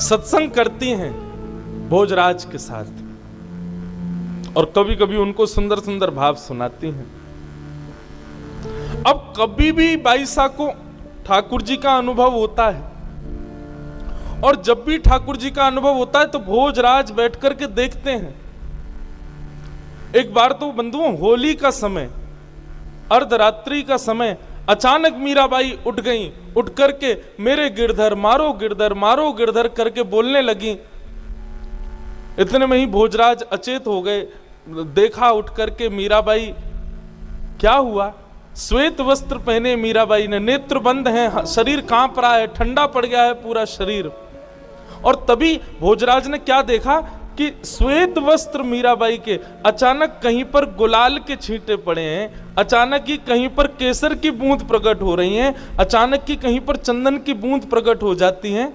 सत्संग करती हैं भोजराज के साथ और कभी कभी उनको सुंदर सुंदर भाव सुनाती हैं। अब कभी भी बाईसा को ठाकुर जी का अनुभव होता है और जब भी ठाकुर जी का अनुभव होता है तो भोजराज बैठ करके देखते हैं। एक बार तो बंधुओं होली का समय, अर्धरात्रि का समय, अचानक मीराबाई उठ गई। उठ करके मेरे गिरधर मारो गिरधर मारो गिरधर करके बोलने लगी। इतने में ही भोजराज अचेत हो गए। देखा उठ करके मीराबाई, क्या हुआ? श्वेत वस्त्र पहने मीराबाई ने, नेत्र बंद हैं, शरीर कांप रहा है, ठंडा पड़ गया है पूरा शरीर। और तभी भोजराज ने क्या देखा कि श्वेत वस्त्र मीराबाई के अचानक कहीं पर गुलाल के छींटे पड़े हैं, अचानक ही कहीं पर केसर की बूंद प्रकट हो रही हैं, अचानक ही कहीं पर चंदन की बूंद प्रकट हो जाती हैं।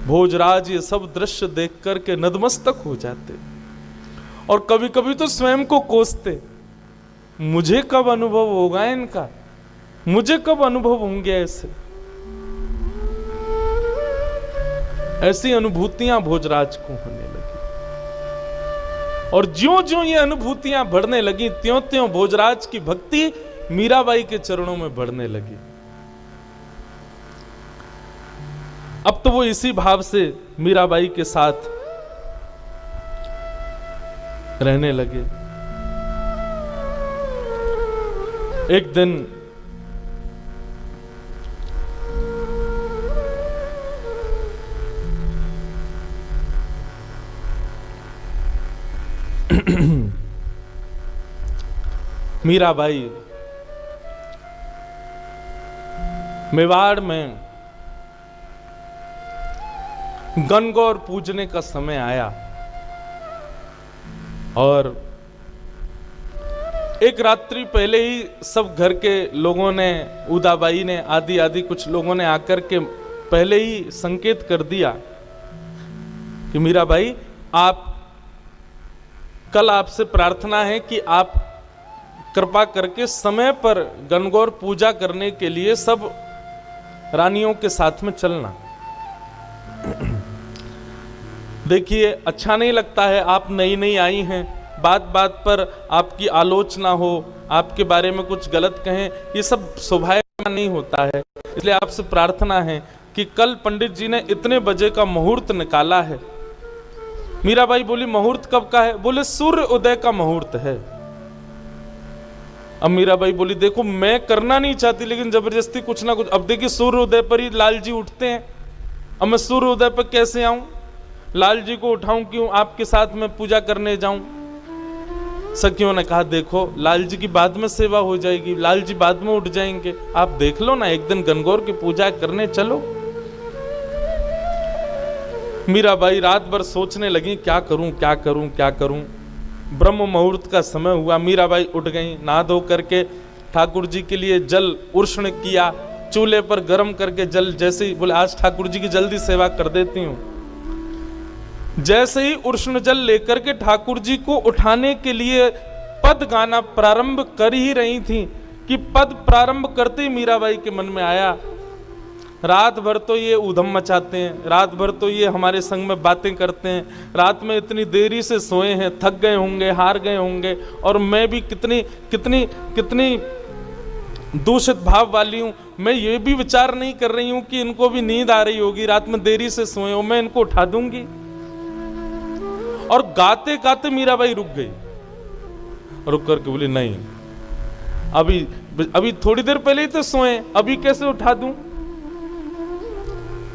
भोजराज ये सब दृश्य देख करके नतमस्तक हो जाते और कभी कभी तो स्वयं को कोसते, मुझे कब अनुभव होगा इनका, मुझे कब अनुभव होंगे ऐसे। ऐसी अनुभूतियां भोजराज को होने लगी और ज्यों ज्यों ये अनुभूतियां बढ़ने लगी त्यों त्यों भोजराज की भक्ति मीराबाई के चरणों में बढ़ने लगी। अब तो वो इसी भाव से मीराबाई के साथ रहने लगे। एक दिन मीराबाई मेवाड़ में गणगौर पूजने का समय आया और एक रात्रि पहले ही सब घर के लोगों ने, उदाबाई ने, आदि आदि कुछ लोगों ने आकर के पहले ही संकेत कर दिया कि मीराबाई, आप कल आपसे प्रार्थना है कि आप कृपा करके समय पर गणगौर पूजा करने के लिए सब रानियों के साथ में चलना। देखिए, अच्छा नहीं लगता है, आप नई नई आई हैं, बात बात पर आपकी आलोचना हो, आपके बारे में कुछ गलत कहें, ये सब शोभा नहीं होता है। इसलिए आपसे प्रार्थना है कि कल पंडित जी ने इतने बजे का मुहूर्त निकाला है। मीराबाई बोली, मुहूर्त कब का है? बोले सूर्य उदय का मुहूर्त है। अब मीराबाई बोली, देखो मैं करना नहीं चाहती लेकिन जबरदस्ती कुछ ना कुछ। अब देखिए, सूर्य उदय पर ही लाल जी उठते हैं, अब मैं सूर्य उदय पर कैसे आऊं? लाल जी को उठाऊं क्यों? आपके साथ में पूजा करने जाऊं? सखियों ने कहा, देखो लाल जी की बाद में सेवा हो जाएगी, लाल जी बाद में उठ जाएंगे, आप देख लो ना, एक दिन गणगौर की पूजा करने चलो। मीराबाई रात भर सोचने लगी, क्या करूं क्या करूं क्या करूं। ब्रह्म मुहूर्त का समय हुआ, मीराबाई उठ गई, नहा धो करके ठाकुर जी के लिए जल उष्ण किया, चूल्हे पर गर्म करके जल, जैसे ही बोले आज ठाकुर जी की जल्दी सेवा कर देती हूँ। जैसे ही उष्ण जल लेकर के ठाकुर जी को उठाने के लिए पद गाना प्रारंभ कर ही रही थी कि पद प्रारंभ करते ही मीराबाई के मन में आया, रात भर तो ये उधम मचाते हैं, रात भर तो ये हमारे संग में बातें करते हैं, रात में इतनी देरी से सोए हैं, थक गए होंगे, हार गए होंगे, और मैं भी कितनी कितनी कितनी दूषित भाव वाली हूँ। मैं ये भी विचार नहीं कर रही हूँ कि इनको भी नींद आ रही होगी, रात में देरी से सोए हो, मैं इनको उठा दूंगी। और गाते गाते मीराबाई रुक गई, रुक करके बोली, नहीं अभी थोड़ी देर पहले ही तो सोए, अभी कैसे उठा दूं?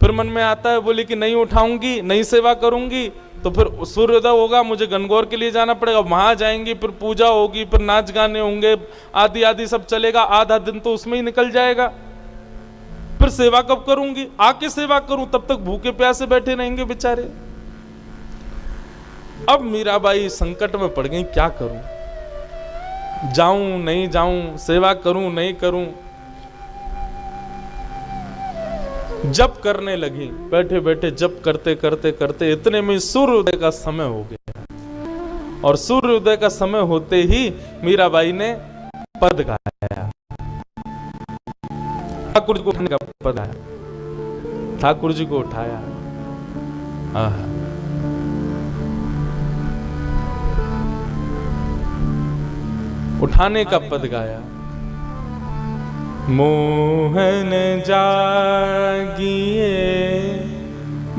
फिर मन में आता है, बोली कि नहीं उठाऊंगी, नहीं सेवा करूंगी तो फिर सूर्योदय होगा, मुझे गणगौर के लिए जाना पड़ेगा, वहां जाएंगी, फिर पूजा होगी, फिर नाच गाने होंगे, आदि आदि सब चलेगा, आधा दिन तो उसमें ही निकल जाएगा। फिर सेवा कब करूंगी? आके सेवा करूं, तब तक भूखे प्यासे बैठे रहेंगे बेचारे। अब मीराबाई संकट में पड़ गई, क्या करूं, जाऊं नहीं जाऊं, सेवा करूं नहीं करूं। जप करने लगी, बैठे बैठे जप करते करते करते इतने में सूर्योदय का समय हो गया और सूर्योदय का समय होते ही मीराबाई ने पद गाया। ठाकुर जी को उठाने का पद आया, ठाकुर जी को उठाया। आहा, उठाने का पद गाया। मोहन जागिए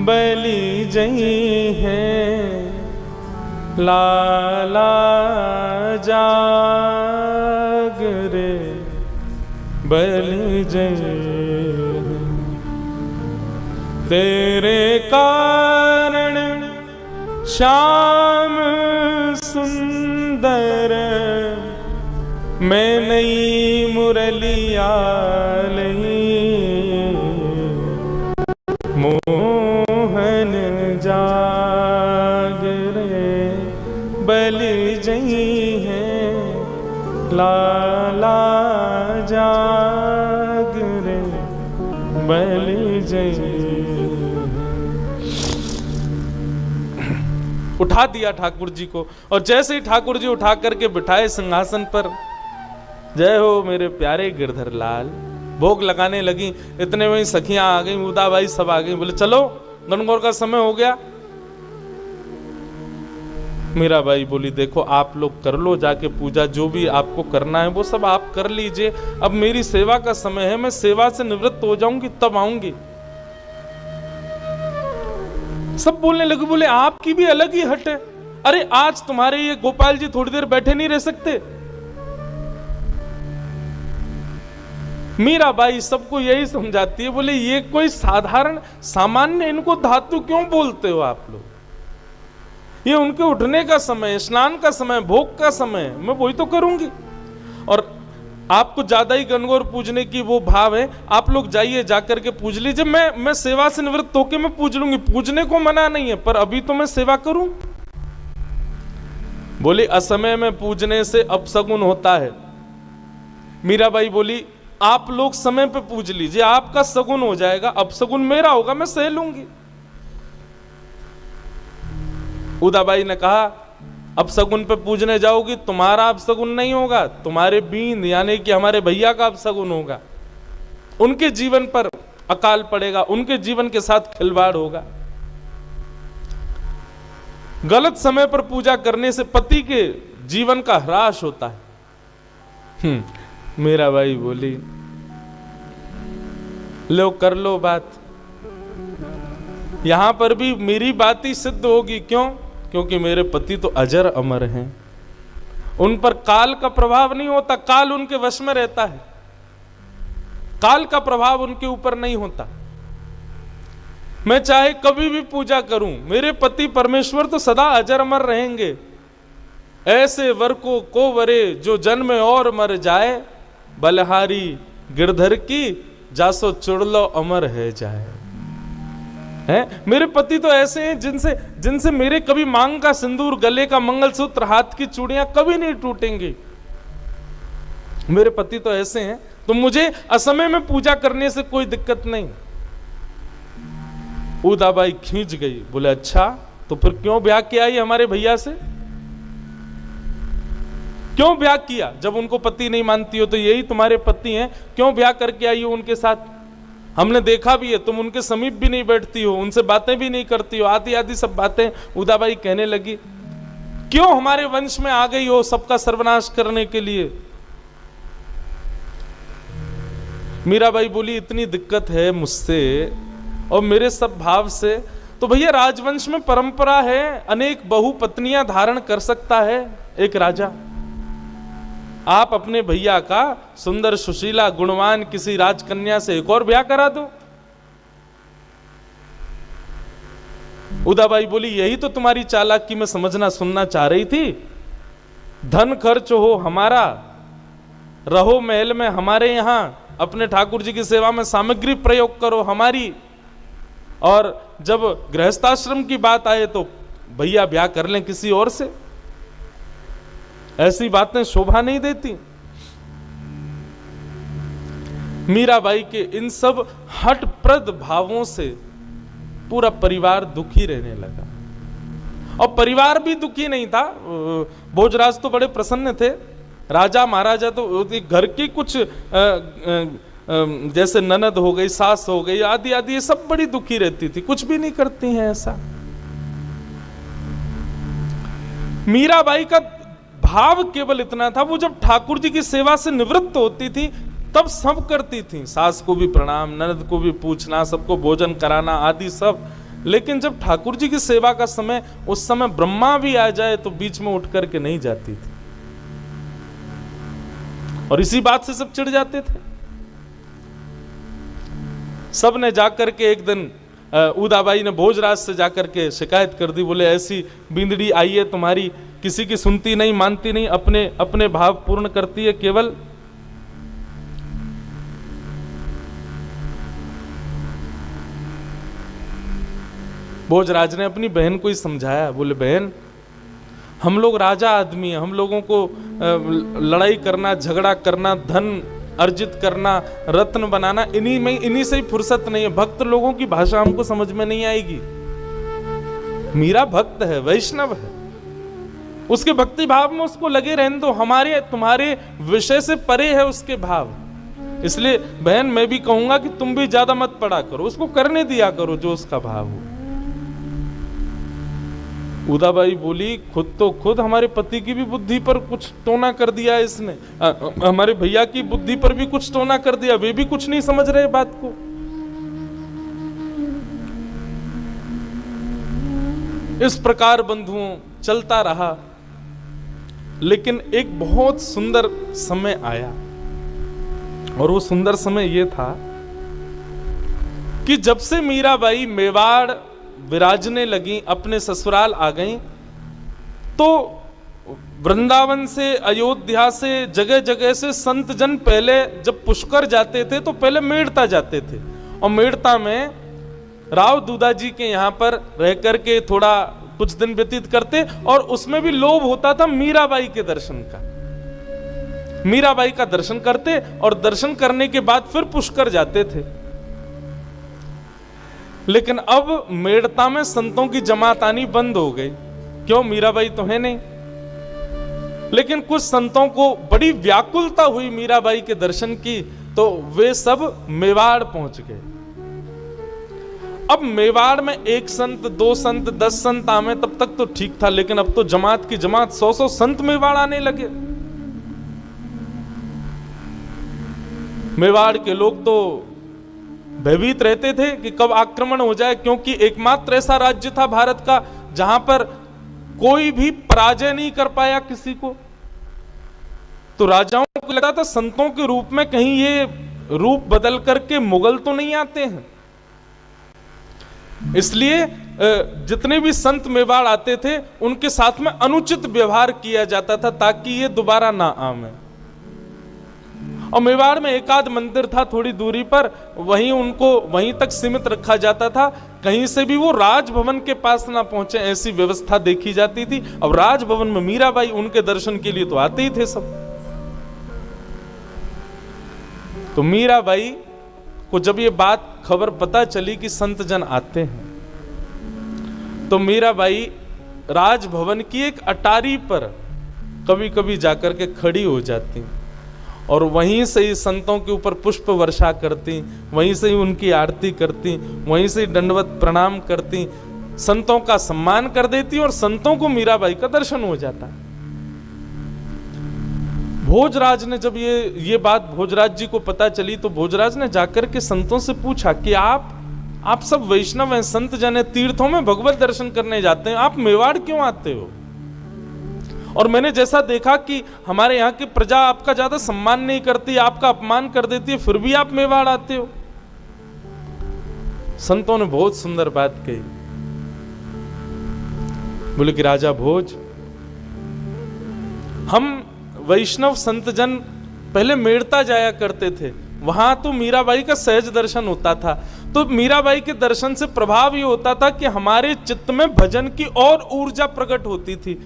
बलि जई है, लाला जाग रे बलि जई, तेरे कारण श्याम सुंदर मैं नई मुरलिया लई, मोहन जाग रे बलि जई है, लाला जाग रे बलि जई। उठा दिया ठाकुर जी को, और जैसे ही ठाकुर जी उठा करके बिठाए सिंहासन पर, जय हो मेरे प्यारे गिरधर लाल, भोग लगाने लगी। इतने में सखियां आ गई, उदाबाई सब आ गई, बोले चलो गणगौर का समय हो गया। मीराबाई बोली देखो आप लोग कर लो जाके पूजा, जो भी आपको करना है वो सब आप कर लीजिए, अब मेरी सेवा का समय है, मैं सेवा से निवृत्त हो जाऊंगी तब आऊंगी। सब बोलने लगे, बोले आपकी भी अलग ही हट है, अरे आज तुम्हारे ये गोपाल जी थोड़ी देर बैठे नहीं रह सकते। मीराबाई सबको यही समझाती है, बोले ये कोई साधारण सामान्य इनको धातु क्यों बोलते हो आप लोग, ये उनके उठने का समय, स्नान का समय, भोग का समय, मैं वही तो करूंगी। और आपको ज्यादा ही गणगौर पूजने की वो भाव है, आप लोग जाइए जाकर के पूज लीजिए, मैं सेवा से निवृत्त होकर मैं पूज लूंगी, पूजने को मना नहीं है, पर अभी तो मैं सेवा करूं। बोली असमय में पूजने से अपशगुन होता है। मीराबाई बोली आप लोग समय पे पूज लीजिए, आपका सगुन हो जाएगा, अपशगुन मेरा होगा, मैं सह लूंगी। उदाबाई ने कहा अपशगुन पे पूजने जाओगी, तुम्हारा अपशगुन नहीं होगा, तुम्हारे बींद यानी कि हमारे भैया का अपशगुन होगा, उनके जीवन पर अकाल पड़ेगा, उनके जीवन के साथ खिलवाड़ होगा। गलत समय पर पूजा करने से पति के जीवन का ह्रास होता है। मीराबाई बोली लो कर लो बात, यहां पर भी मेरी बात ही सिद्ध होगी। क्यों? क्योंकि मेरे पति तो अजर अमर हैं, उन पर काल का प्रभाव नहीं होता, काल उनके वश में रहता है, काल का प्रभाव उनके ऊपर नहीं होता। मैं चाहे कभी भी पूजा करूं, मेरे पति परमेश्वर तो सदा अजर अमर रहेंगे। ऐसे वर को वरे जो जन्म और मर जाए, बलहारी गिरधर की जासो चुड़लो अमर है जाए। है मेरे पति तो ऐसे हैं जिनसे मेरे कभी मांग का सिंदूर, गले का मंगलसूत्र, हाथ की चूड़ियां कभी नहीं टूटेंगी। मेरे पति तो ऐसे हैं, तो मुझे असमय में पूजा करने से कोई दिक्कत नहीं। उदाबाई खींच गई, बोले अच्छा तो फिर क्यों ब्याह किया ये हमारे भैया से, क्यों ब्याह किया? जब उनको पति नहीं मानती हो तो यही तुम्हारे पति हैं, क्यों ब्याह करके आई हो उनके साथ? हमने देखा भी है, तुम उनके समीप भी नहीं बैठती हो, उनसे बातें भी नहीं करती हो, आदि आदि सब बातें उदाबाई कहने लगी। क्यों हमारे वंश में आ गई हो सबका सर्वनाश करने के लिए? मीराबाई बोली इतनी दिक्कत है मुझसे और मेरे सब भाव से, तो भैया राजवंश में परंपरा है अनेक बहु पत्नियां धारण कर सकता है एक राजा। आप अपने भैया का सुंदर सुशीला गुणवान किसी राजकन्या से एक और ब्याह करा दो। उदाबाई बोली यही तो तुम्हारी चालाकी में समझना सुनना चाह रही थी। धन खर्च हो हमारा, रहो महल में हमारे यहां, अपने ठाकुर जी की सेवा में सामग्री प्रयोग करो हमारी, और जब गृहस्थाश्रम की बात आए तो भैया ब्याह कर लें किसी और से। ऐसी बातें शोभा नहीं देती। मीराबाई के इन सब हठप्रद भावों से पूरा परिवार दुखी रहने लगा, और परिवार भी दुखी नहीं था। भोजराज तो बड़े प्रसन्न थे, राजा महाराजा तो घर की कुछ जैसे ननद हो गई, सास हो गई, आदि आदि, ये सब बड़ी दुखी रहती थी, कुछ भी नहीं करती हैं ऐसा। मीराबाई का भाव केवल इतना था, वो जब ठाकुर जी की सेवा से निवृत्त होती थी तब सब करती थी, सास को भी प्रणाम, ननद को भी पूछना, सबको भोजन कराना आदि सब। लेकिन जब ठाकुर जी की सेवा का समय, उस समय ब्रह्मा भी आ जाए तो बीच में उठ करके नहीं जाती थी, और इसी बात से सब चिढ़ जाते थे। सब ने जाकर के एक दिन उदाबाई ने भोजराज से जाकर के शिकायत कर दी, बोले ऐसी बिंदड़ी आई है तुम्हारी, किसी की सुनती नहीं, मानती नहीं, अपने अपने भाव पूर्ण करती है केवल। भोजराज ने अपनी बहन को ही समझाया, बोले बहन हम लोग राजा आदमी हैं, हम लोगों को लड़ाई करना, झगड़ा करना, धन अर्जित करना, रत्न बनाना, इन्हीं से ही फुर्सत नहीं है। भक्त लोगों की भाषा हमको समझ में नहीं आएगी। मीरा भक्त है, वैष्णव है, उसके भक्ति भाव में उसको लगे रहने दो, हमारे तुम्हारे विषय से परे है उसके भाव। इसलिए बहन मैं भी कहूंगा कि तुम भी ज्यादा मत पड़ा करो, उसको करने दिया करो जो उसका भाव हो। उदाबाई बोली खुद हमारे पति की भी बुद्धि पर कुछ टोना कर दिया इसने, हमारे भैया की बुद्धि पर भी कुछ टोना कर दिया, वे भी कुछ नहीं समझ रहे बात को। इस प्रकार बंधुओं चलता रहा, लेकिन एक बहुत सुंदर समय आया, और वो सुंदर समय ये था कि जब से मीराबाई मेवाड़ विराजने लगी, अपने ससुराल आ गई, तो वृंदावन से, अयोध्या से, जगह जगह से संत जन पहले जब पुष्कर जाते थे तो पहले मेड़ता जाते थे, और मेड़ता में राव दूधा जी के यहाँ पर रह करके थोड़ा कुछ दिन व्यतीत करते, और उसमें भी लोभ होता था मीराबाई के दर्शन का। मीराबाई का दर्शन करते और दर्शन करने के बाद फिर पुष्कर जाते थे। लेकिन अब मेड़ता में संतों की जमात आनी बंद हो गई, क्यों? मीराबाई तो है नहीं। लेकिन कुछ संतों को बड़ी व्याकुलता हुई मीराबाई के दर्शन की, तो वे सब मेवाड़ पहुंच गए। अब मेवाड़ में एक संत, दो संत, 10 संत आवे तब तक तो ठीक था, लेकिन अब तो जमात की जमात 100-100 संत मेवाड़ आने लगे। मेवाड़ के लोग तो भयभीत रहते थे कि कब आक्रमण हो जाए, क्योंकि एकमात्र ऐसा राज्य था भारत का जहां पर कोई भी पराजय नहीं कर पाया किसी को। तो राजाओं को लगा था संतों के रूप में कहीं ये रूप बदल करके मुगल तो नहीं आते हैं, इसलिए जितने भी संत मेवाड़ आते थे उनके साथ में अनुचित व्यवहार किया जाता था ताकि ये दोबारा ना आवे। और मेवाड़ में एक आध मंदिर था थोड़ी दूरी पर, वहीं उनको वहीं तक सीमित रखा जाता था, कहीं से भी वो राजभवन के पास ना पहुंचे, ऐसी व्यवस्था देखी जाती थी। अब राजभवन में मीराबाई उनके दर्शन के लिए तो आते ही थे सब। तो मीराबाई को जब ये बात खबर पता चली कि संत जन आते हैं, तो मीराबाई राजभवन की एक अटारी पर कभी कभी जाकर के खड़ी हो जाती और वहीं से ही संतों के ऊपर पुष्प वर्षा करती, वहीं से ही उनकी आरती करती, वहीं से ही दंडवत प्रणाम करती, संतों का सम्मान कर देती और संतों को मीराबाई का दर्शन हो जाता। भोजराज ने जब ये बात भोजराज जी को पता चली, तो भोजराज ने जाकर के संतों से पूछा कि आप सब वैष्णव हैं, संत जन हैं, तीर्थों में भगवत दर्शन करने जाते हैं, आप मेवाड़ क्यों आते हो? और मैंने जैसा देखा कि हमारे यहाँ की प्रजा आपका ज्यादा सम्मान नहीं करती, आपका अपमान कर देती है, फिर भी आप मेवाड़ आते हो। संतों ने बहुत सुंदर बात कही, बोले कि राजा भोज, हम वैष्णव संत जन पहले मेड़ता जाया करते थे, वहां तो मीराबाई का सहज दर्शन होता था। तो मीराबाई के दर्शन से प्रभाव ये होता था कि हमारे चित्त में भजन की और ऊर्जा प्रकट होती थी,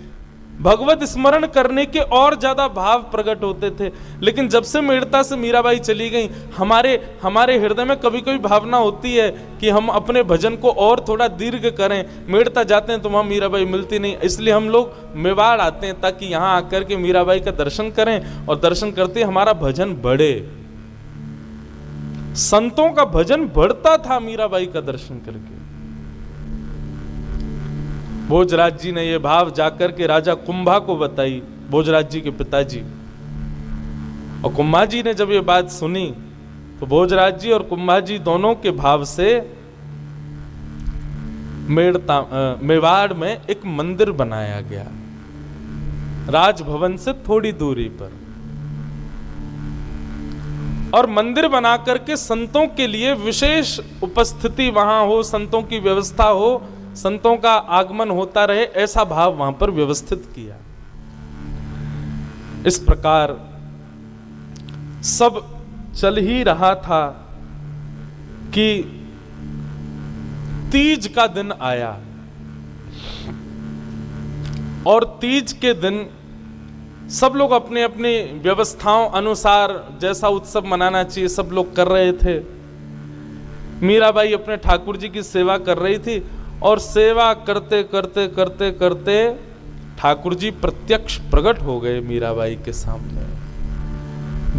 भगवत स्मरण करने के और ज्यादा भाव प्रकट होते थे। लेकिन जब से मेड़ता से मीराबाई चली गई, हमारे हृदय में कभी कभी भावना होती है कि हम अपने भजन को और थोड़ा दीर्घ करें। मेड़ता जाते हैं तो वहां मीराबाई मिलती नहीं, इसलिए हम लोग मेवाड़ आते हैं ताकि यहाँ आकर के मीराबाई का दर्शन करें और दर्शन करते हमारा भजन बढ़े। संतों का भजन बढ़ता था मीराबाई का दर्शन करके। भोजराज जी ने यह भाव जाकर के राजा कुंभा को बताई, भोजराज जी के पिताजी। और कुंभा जी ने जब ये बात सुनी तो भोजराज जी और कुंभा जी दोनों के भाव से मेवाड़ में एक मंदिर बनाया गया, राजभवन से थोड़ी दूरी पर। और मंदिर बना करके संतों के लिए विशेष उपस्थिति वहां हो, संतों की व्यवस्था हो, संतों का आगमन होता रहे, ऐसा भाव वहां पर व्यवस्थित किया। इस प्रकार सब चल ही रहा था कि तीज का दिन आया। और तीज के दिन सब लोग अपने अपनी व्यवस्थाओं अनुसार जैसा उत्सव मनाना चाहिए सब लोग कर रहे थे। मीराबाई अपने ठाकुर जी की सेवा कर रही थी और सेवा करते करते करते करते ठाकुर जी प्रत्यक्ष प्रकट हो गए मीराबाई के सामने।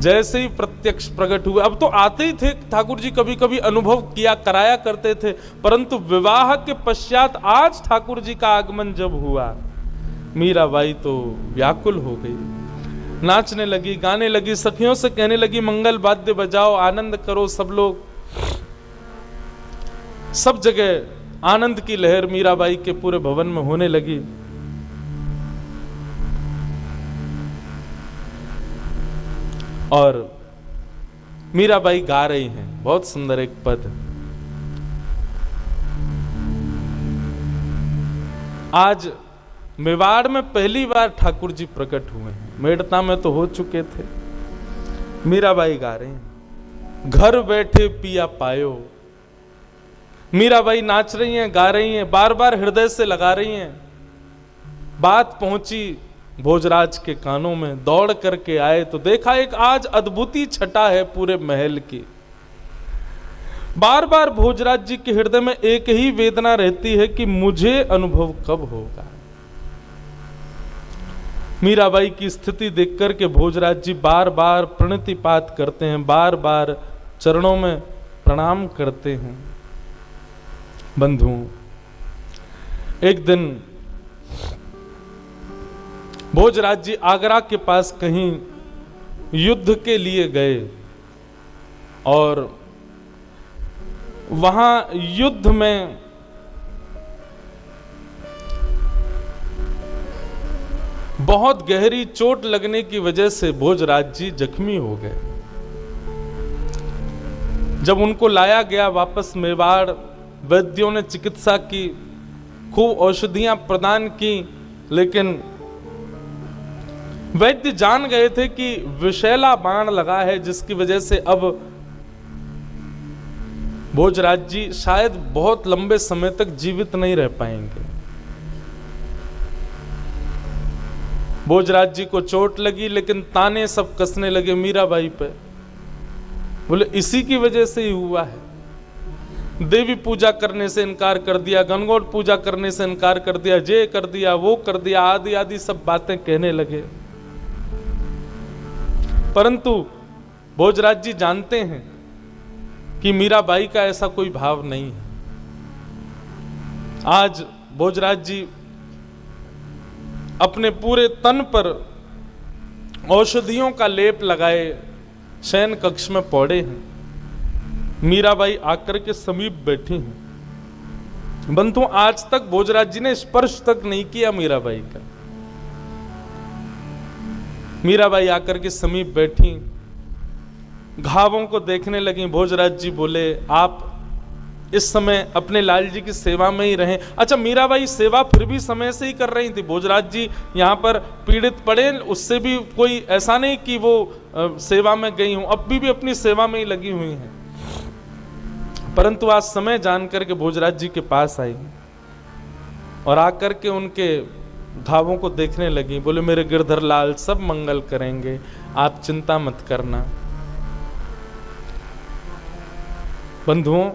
जैसे ही प्रत्यक्ष प्रकट हुए, अब तो आते ही थे ठाकुर जी, कभी कभी अनुभव किया कराया करते थे, परंतु विवाह के पश्चात आज ठाकुर जी का आगमन जब हुआ, मीराबाई तो व्याकुल हो गई, नाचने लगी, गाने लगी, सखियों से कहने लगी मंगल वाद्य बजाओ, आनंद करो सब लोग। सब जगह आनंद की लहर मीराबाई के पूरे भवन में होने लगी। और मीराबाई गा रही हैं बहुत सुंदर एक पद। आज मेवाड़ में पहली बार ठाकुर जी प्रकट हुए हैं, मेड़ता में तो हो चुके थे। मीराबाई गा रहे हैं, घर बैठे पिया पायो। मीराबाई नाच रही हैं, गा रही हैं, बार बार हृदय से लगा रही हैं। बात पहुंची भोजराज के कानों में, दौड़ करके आए तो देखा एक आज अद्भुती छटा है पूरे महल की। बार बार भोजराज जी के हृदय में एक ही वेदना रहती है कि मुझे अनुभव कब होगा। मीराबाई की स्थिति देख करके भोजराज जी बार बार प्रणतिपात करते हैं, बार बार चरणों में प्रणाम करते हैं। बंधुओं, एक दिन भोजराज जी आगरा के पास कहीं युद्ध के लिए गए और वहां युद्ध में बहुत गहरी चोट लगने की वजह से भोजराज जी जख्मी हो गए। जब उनको लाया गया वापस मेवाड़, वैद्यों ने चिकित्सा की, खूब औषधियां प्रदान की, लेकिन वैद्य जान गए थे कि विषैला बाण लगा है, जिसकी वजह से अब भोजराज जी शायद बहुत लंबे समय तक जीवित नहीं रह पाएंगे। भोजराज जी को चोट लगी, लेकिन ताने सब कसने लगे मीराबाई पे, बोले इसी की वजह से ही हुआ है। देवी पूजा करने से इनकार कर दिया, गणगौर पूजा करने से इनकार कर दिया, ये कर दिया, वो कर दिया, आदि आदि सब बातें कहने लगे। परंतु भोजराज जी जानते हैं कि मीराबाई का ऐसा कोई भाव नहीं है। आज भोजराज जी अपने पूरे तन पर औषधियों का लेप लगाए शयन कक्ष में पौड़े हैं। मीराबाई आकर के समीप बैठी हैं। बंधु, आज तक भोजराज जी ने स्पर्श तक नहीं किया मीराबाई का। मीराबाई आकर के समीप बैठी, घावों को देखने लगी। भोजराज जी बोले आप इस समय अपने लाल जी की सेवा में ही रहें। अच्छा, मीराबाई सेवा फिर भी समय से ही कर रही थी। भोजराज जी यहाँ पर पीड़ित पड़े, उससे भी कोई ऐसा नहीं कि वो सेवा में गई हूं, अब भी अपनी सेवा में ही लगी हुई हैं। परंतु आज समय जान करके भोजराज जी के पास आई और आकर के उनके घावों को देखने लगी। बोले मेरे गिरधर लाल सब मंगल करेंगे, आप चिंता मत करना। बंधुओं,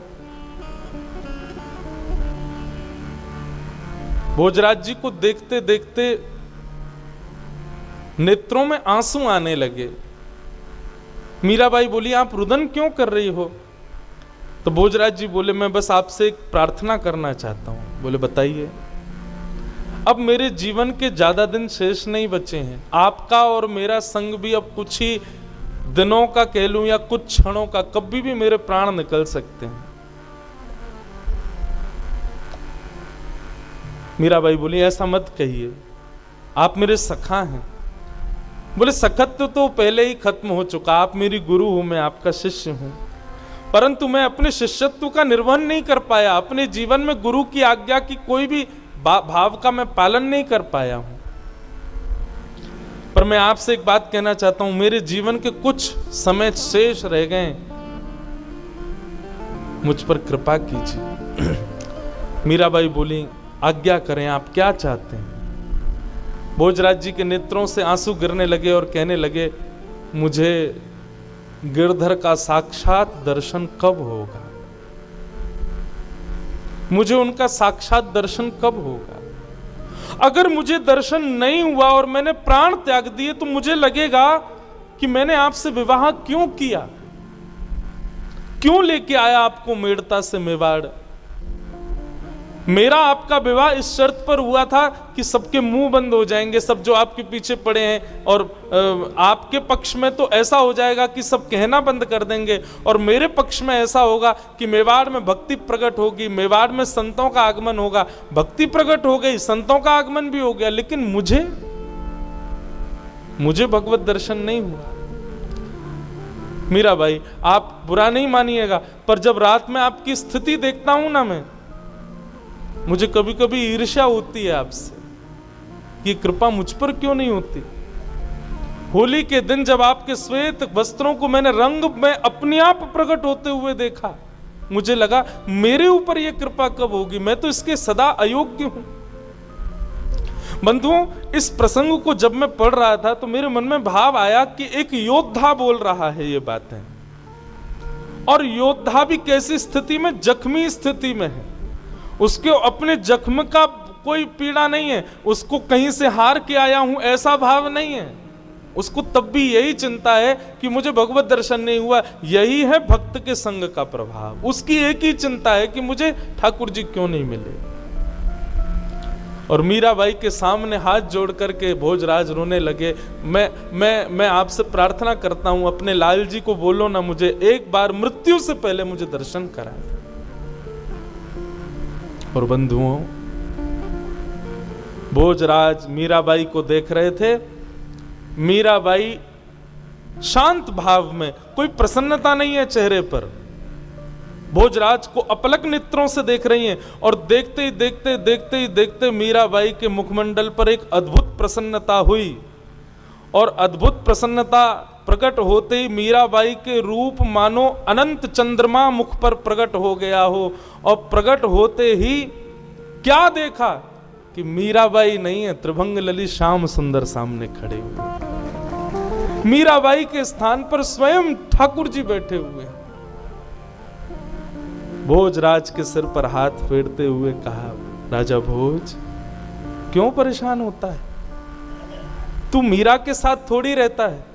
भोजराज जी को देखते देखते नेत्रों में आंसू आने लगे। मीराबाई बोली आप रुदन क्यों कर रही हो? तो भोजराज जी बोले, मैं बस आपसे एक प्रार्थना करना चाहता हूं। बोले, बताइए। अब मेरे जीवन के ज्यादा दिन शेष नहीं बचे हैं, आपका और मेरा संग भी अब कुछ ही दिनों का कह लूं या कुछ क्षणों का, कभी भी मेरे प्राण निकल सकते हैं। मीराबाई बोली, ऐसा मत कहिए, आप मेरे सखा हैं। बोले, सखत्व तो पहले ही खत्म हो चुका, आप मेरी गुरु हो, मैं आपका शिष्य हूं, परंतु मैं अपने शिष्यत्व का निर्वहन नहीं कर पाया। अपने जीवन में गुरु की आज्ञा की कोई भी भाव का मैं पालन नहीं कर पाया हूं। पर मैं आपसे एक बात कहना चाहता हूं, मेरे जीवन के कुछ समय शेष रह गए, मुझ पर कृपा कीजिए। मीराबाई बोली, आज्ञा करें, आप क्या चाहते हैं? भोजराज जी के नेत्रों से आंसू गिरने लगे और कहने लगे, मुझे गिरधर का साक्षात दर्शन कब होगा? मुझे उनका साक्षात दर्शन कब होगा? अगर मुझे दर्शन नहीं हुआ और मैंने प्राण त्याग दिए तो मुझे लगेगा कि मैंने आपसे विवाह क्यों किया, क्यों लेके आया आपको मेड़ता से मेवाड़। मेरा आपका विवाह इस शर्त पर हुआ था कि सबके मुंह बंद हो जाएंगे, सब जो आपके पीछे पड़े हैं, और आपके पक्ष में तो ऐसा हो जाएगा कि सब कहना बंद कर देंगे, और मेरे पक्ष में ऐसा होगा कि मेवाड़ में भक्ति प्रकट होगी, मेवाड़ में संतों का आगमन होगा। भक्ति प्रकट हो गई, संतों का आगमन भी हो गया, लेकिन मुझे भगवत दर्शन नहीं हुआ। मीराबाई, आप बुरा नहीं मानिएगा, पर जब रात में आपकी स्थिति देखता हूं ना, मैं मुझे कभी कभी ईर्ष्या होती है आपसे, ये कृपा मुझ पर क्यों नहीं होती। होली के दिन जब आपके श्वेत वस्त्रों को मैंने रंग में अपने आप प्रकट होते हुए देखा, मुझे लगा मेरे ऊपर यह कृपा कब होगी, मैं तो इसके सदा अयोग्य हूं। बंधुओं, इस प्रसंग को जब मैं पढ़ रहा था तो मेरे मन में भाव आया कि एक योद्धा बोल रहा है ये बातें, और योद्धा भी कैसी स्थिति में? जख्मी स्थिति में है। उसके अपने जख्म का कोई पीड़ा नहीं है, उसको कहीं से हार के आया हूं ऐसा भाव नहीं है। उसको तब भी यही चिंता है कि मुझे भगवत दर्शन नहीं हुआ। यही है भक्त के संग का प्रभाव। उसकी एक ही चिंता है कि मुझे ठाकुर जी क्यों नहीं मिले। और मीराबाई के सामने हाथ जोड़ करके भोजराज रोने लगे। मैं आपसे प्रार्थना करता हूं, अपने लाल जी को बोलो ना, मुझे एक बार मृत्यु से पहले मुझे दर्शन कराए। और बंधुओं, भोजराज मीराबाई को देख रहे थे। मीराबाई शांत भाव में, कोई प्रसन्नता नहीं है चेहरे पर, भोजराज को अपलक नेत्रों से देख रही हैं। और देखते ही देखते मीराबाई के मुखमंडल पर एक अद्भुत प्रसन्नता हुई, और अद्भुत प्रसन्नता प्रकट होते ही मीराबाई के रूप मानो अनंत चंद्रमा मुख पर प्रकट हो गया हो। और प्रकट होते ही क्या देखा कि मीराबाई नहीं है, त्रिभंग ललित श्याम सुंदर सामने खड़े हुए। मीराबाई के स्थान पर स्वयं ठाकुर जी बैठे हुए। भोजराज के सिर पर हाथ फेरते हुए कहा, राजा भोज, क्यों परेशान होता है? तू मीरा के साथ थोड़ी रहता है,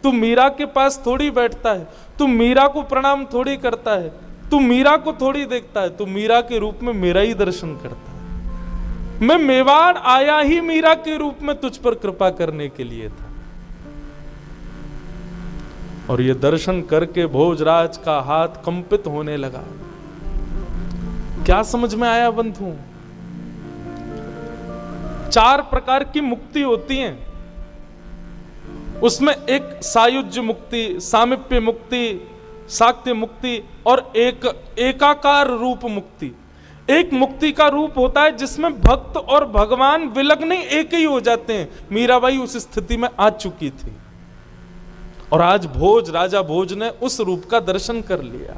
तू मीरा के पास थोड़ी बैठता है, तू मीरा को प्रणाम थोड़ी करता है, तू मीरा को थोड़ी देखता है, तू मीरा के रूप में मेरा ही दर्शन करता है। मैं मेवाड़ आया ही मीरा के रूप में तुझ पर कृपा करने के लिए था। और ये दर्शन करके भोजराज का हाथ कंपित होने लगा। क्या समझ में आया बंधुओं? 4 प्रकार की मुक्ति होती हैं, उसमें एक सायुज्य मुक्ति, सामिप्य मुक्ति, साक्त्य मुक्ति, और एक एकाकार रूप मुक्ति। एक मुक्ति का रूप होता है जिसमें भक्त और भगवान विलग्न एक ही हो जाते हैं। मीराबाई उस स्थिति में आ चुकी थी, और आज राजा भोज ने उस रूप का दर्शन कर लिया।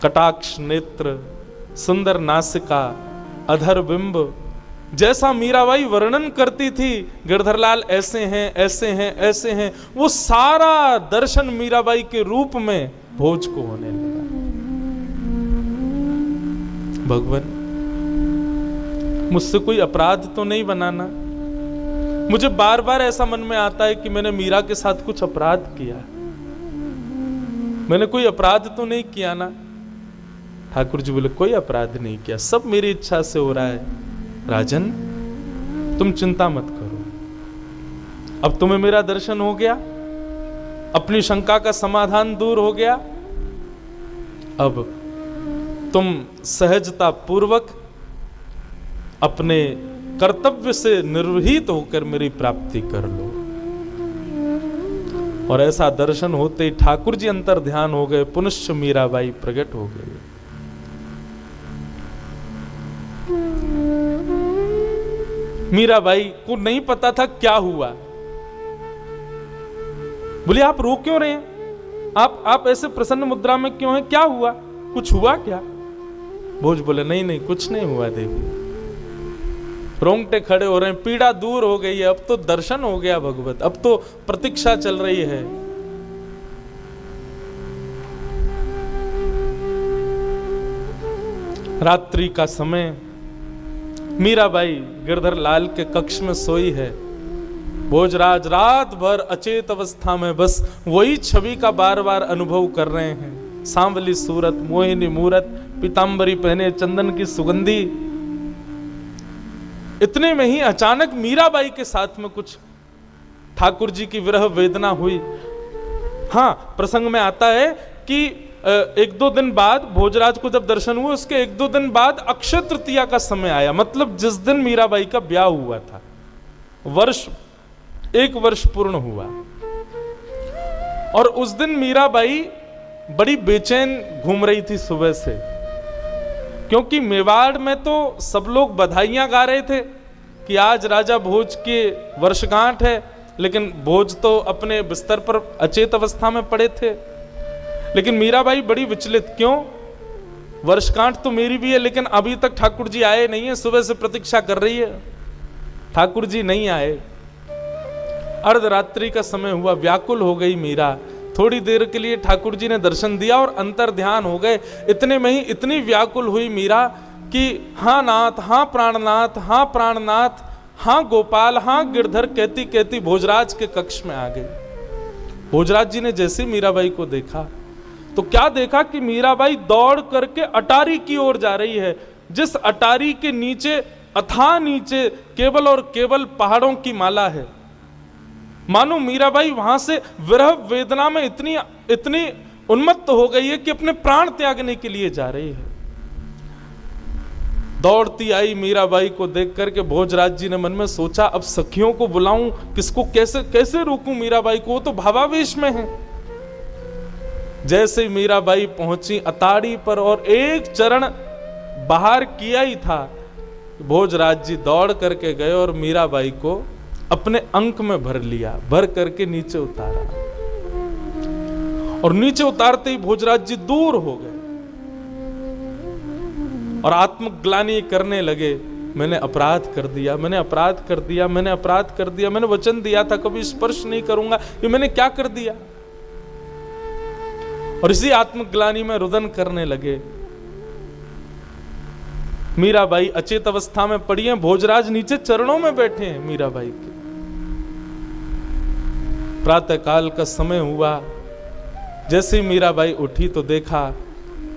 कटाक्ष नेत्र, सुंदर नासिका, अधर बिंब, जैसा मीराबाई वर्णन करती थी, गिरधरलाल ऐसे हैं, ऐसे हैं, ऐसे हैं, वो सारा दर्शन मीराबाई के रूप में भोज को होने लगा। भगवान, मुझसे कोई अपराध तो नहीं बनाना, मुझे बार बार ऐसा मन में आता है कि मैंने मीरा के साथ कुछ अपराध किया। मैंने कोई अपराध तो नहीं किया ना? ठाकुर जी बोले कोई अपराध नहीं किया, सब मेरी इच्छा से हो रहा है। राजन तुम चिंता मत करो, अब तुम्हें मेरा दर्शन हो गया, अपनी शंका का समाधान दूर हो गया। अब तुम सहजता पूर्वक अपने कर्तव्य से निर्वहित होकर मेरी प्राप्ति कर लो। और ऐसा दर्शन होते ही ठाकुर जी अंतर ध्यान हो गए, पुनश्च मीराबाई प्रकट हो गई। मीराबाई को नहीं पता था क्या हुआ। बोले आप रो क्यों रहे हैं? आप ऐसे प्रसन्न मुद्रा में क्यों हैं? क्या हुआ? कुछ हुआ क्या? भोज बोले नहीं नहीं कुछ नहीं हुआ देवी। रोंगटे खड़े हो रहे हैं, पीड़ा दूर हो गई है, अब तो दर्शन हो गया भगवत, अब तो प्रतीक्षा चल रही है। रात्रि का समय, मीराबाई गिरधर लाल के कक्ष में सोई है। भोजराज रात भर अचेत अवस्था में बस वही छवि का बार बार अनुभव कर रहे हैं। सांवली सूरत, मोहिनी मूरत, पीतांबरी पहने, चंदन की सुगंधी। इतने में ही अचानक मीराबाई के साथ में कुछ ठाकुर जी की विरह वेदना हुई। हाँ, प्रसंग में आता है कि एक दो दिन बाद भोजराज को जब दर्शन हुए, उसके एक दो दिन बाद अक्षय तृतीया का समय आया। मतलब जिस दिन मीराबाई का ब्याह हुआ था, एक वर्ष पूर्ण हुआ। और उस दिन मीराबाई बड़ी बेचैन घूम रही थी सुबह से, क्योंकि मेवाड़ में तो सब लोग बधाइयां गा रहे थे कि आज राजा भोज के वर्षगांठ है, लेकिन भोज तो अपने बिस्तर पर अचेत अवस्था में पड़े थे। लेकिन मीराबाई बड़ी विचलित, क्यों? वर्षगांठ तो मेरी भी है, लेकिन अभी तक ठाकुर जी आए नहीं है। सुबह से प्रतीक्षा कर रही है, ठाकुर जी नहीं आए। अर्धरात्रि का समय हुआ, व्याकुल हो गई मीरा। थोड़ी देर के लिए ठाकुर जी ने दर्शन दिया और अंतर ध्यान हो गए। इतने में ही इतनी व्याकुल हुई मीरा कि हाँ नाथ, हाँ प्राणनाथ, हाँ प्राणनाथ, हाँ गोपाल, हाँ गिरधर कहती कहती भोजराज के कक्ष में आ गई। भोजराज जी ने जैसे मीराबाई को देखा तो क्या देखा कि मीराबाई दौड़ करके अटारी की ओर जा रही है, जिस अटारी के नीचे अथाह नीचे केवल और केवल पहाड़ों की माला है। मानो मीराबाई वहां से विरह वेदना में इतनी उन्मत्त हो गई है कि अपने प्राण त्यागने के लिए जा रही है। दौड़ती आई मीराबाई को देख करके भोजराज जी ने मन में सोचा, अब सखियों को बुलाऊं, किसको कैसे रोकूं मीराबाई को, वो तो भावावेश में है। जैसे ही मीराबाई पहुंची अताड़ी पर और एक चरण बाहर किया ही था, भोजराज जी दौड़ करके गए और मीराबाई को अपने अंक में भर लिया, भर करके नीचे उतारा। और नीचे उतारते ही भोजराज जी दूर हो गए और आत्मग्लानि करने लगे, मैंने अपराध कर दिया, मैंने अपराध कर दिया, मैंने अपराध कर दिया, मैंने वचन दिया था कभी स्पर्श नहीं करूंगा, ये मैंने क्या कर दिया। और इसी आत्मग्लानि में रुदन करने लगे। मीराबाई अचेत अवस्था में पड़ी हैं, भोजराज नीचे चरणों में बैठे हैं मीराबाई के। प्रातः काल का समय हुआ, जैसे ही मीराबाई उठी तो देखा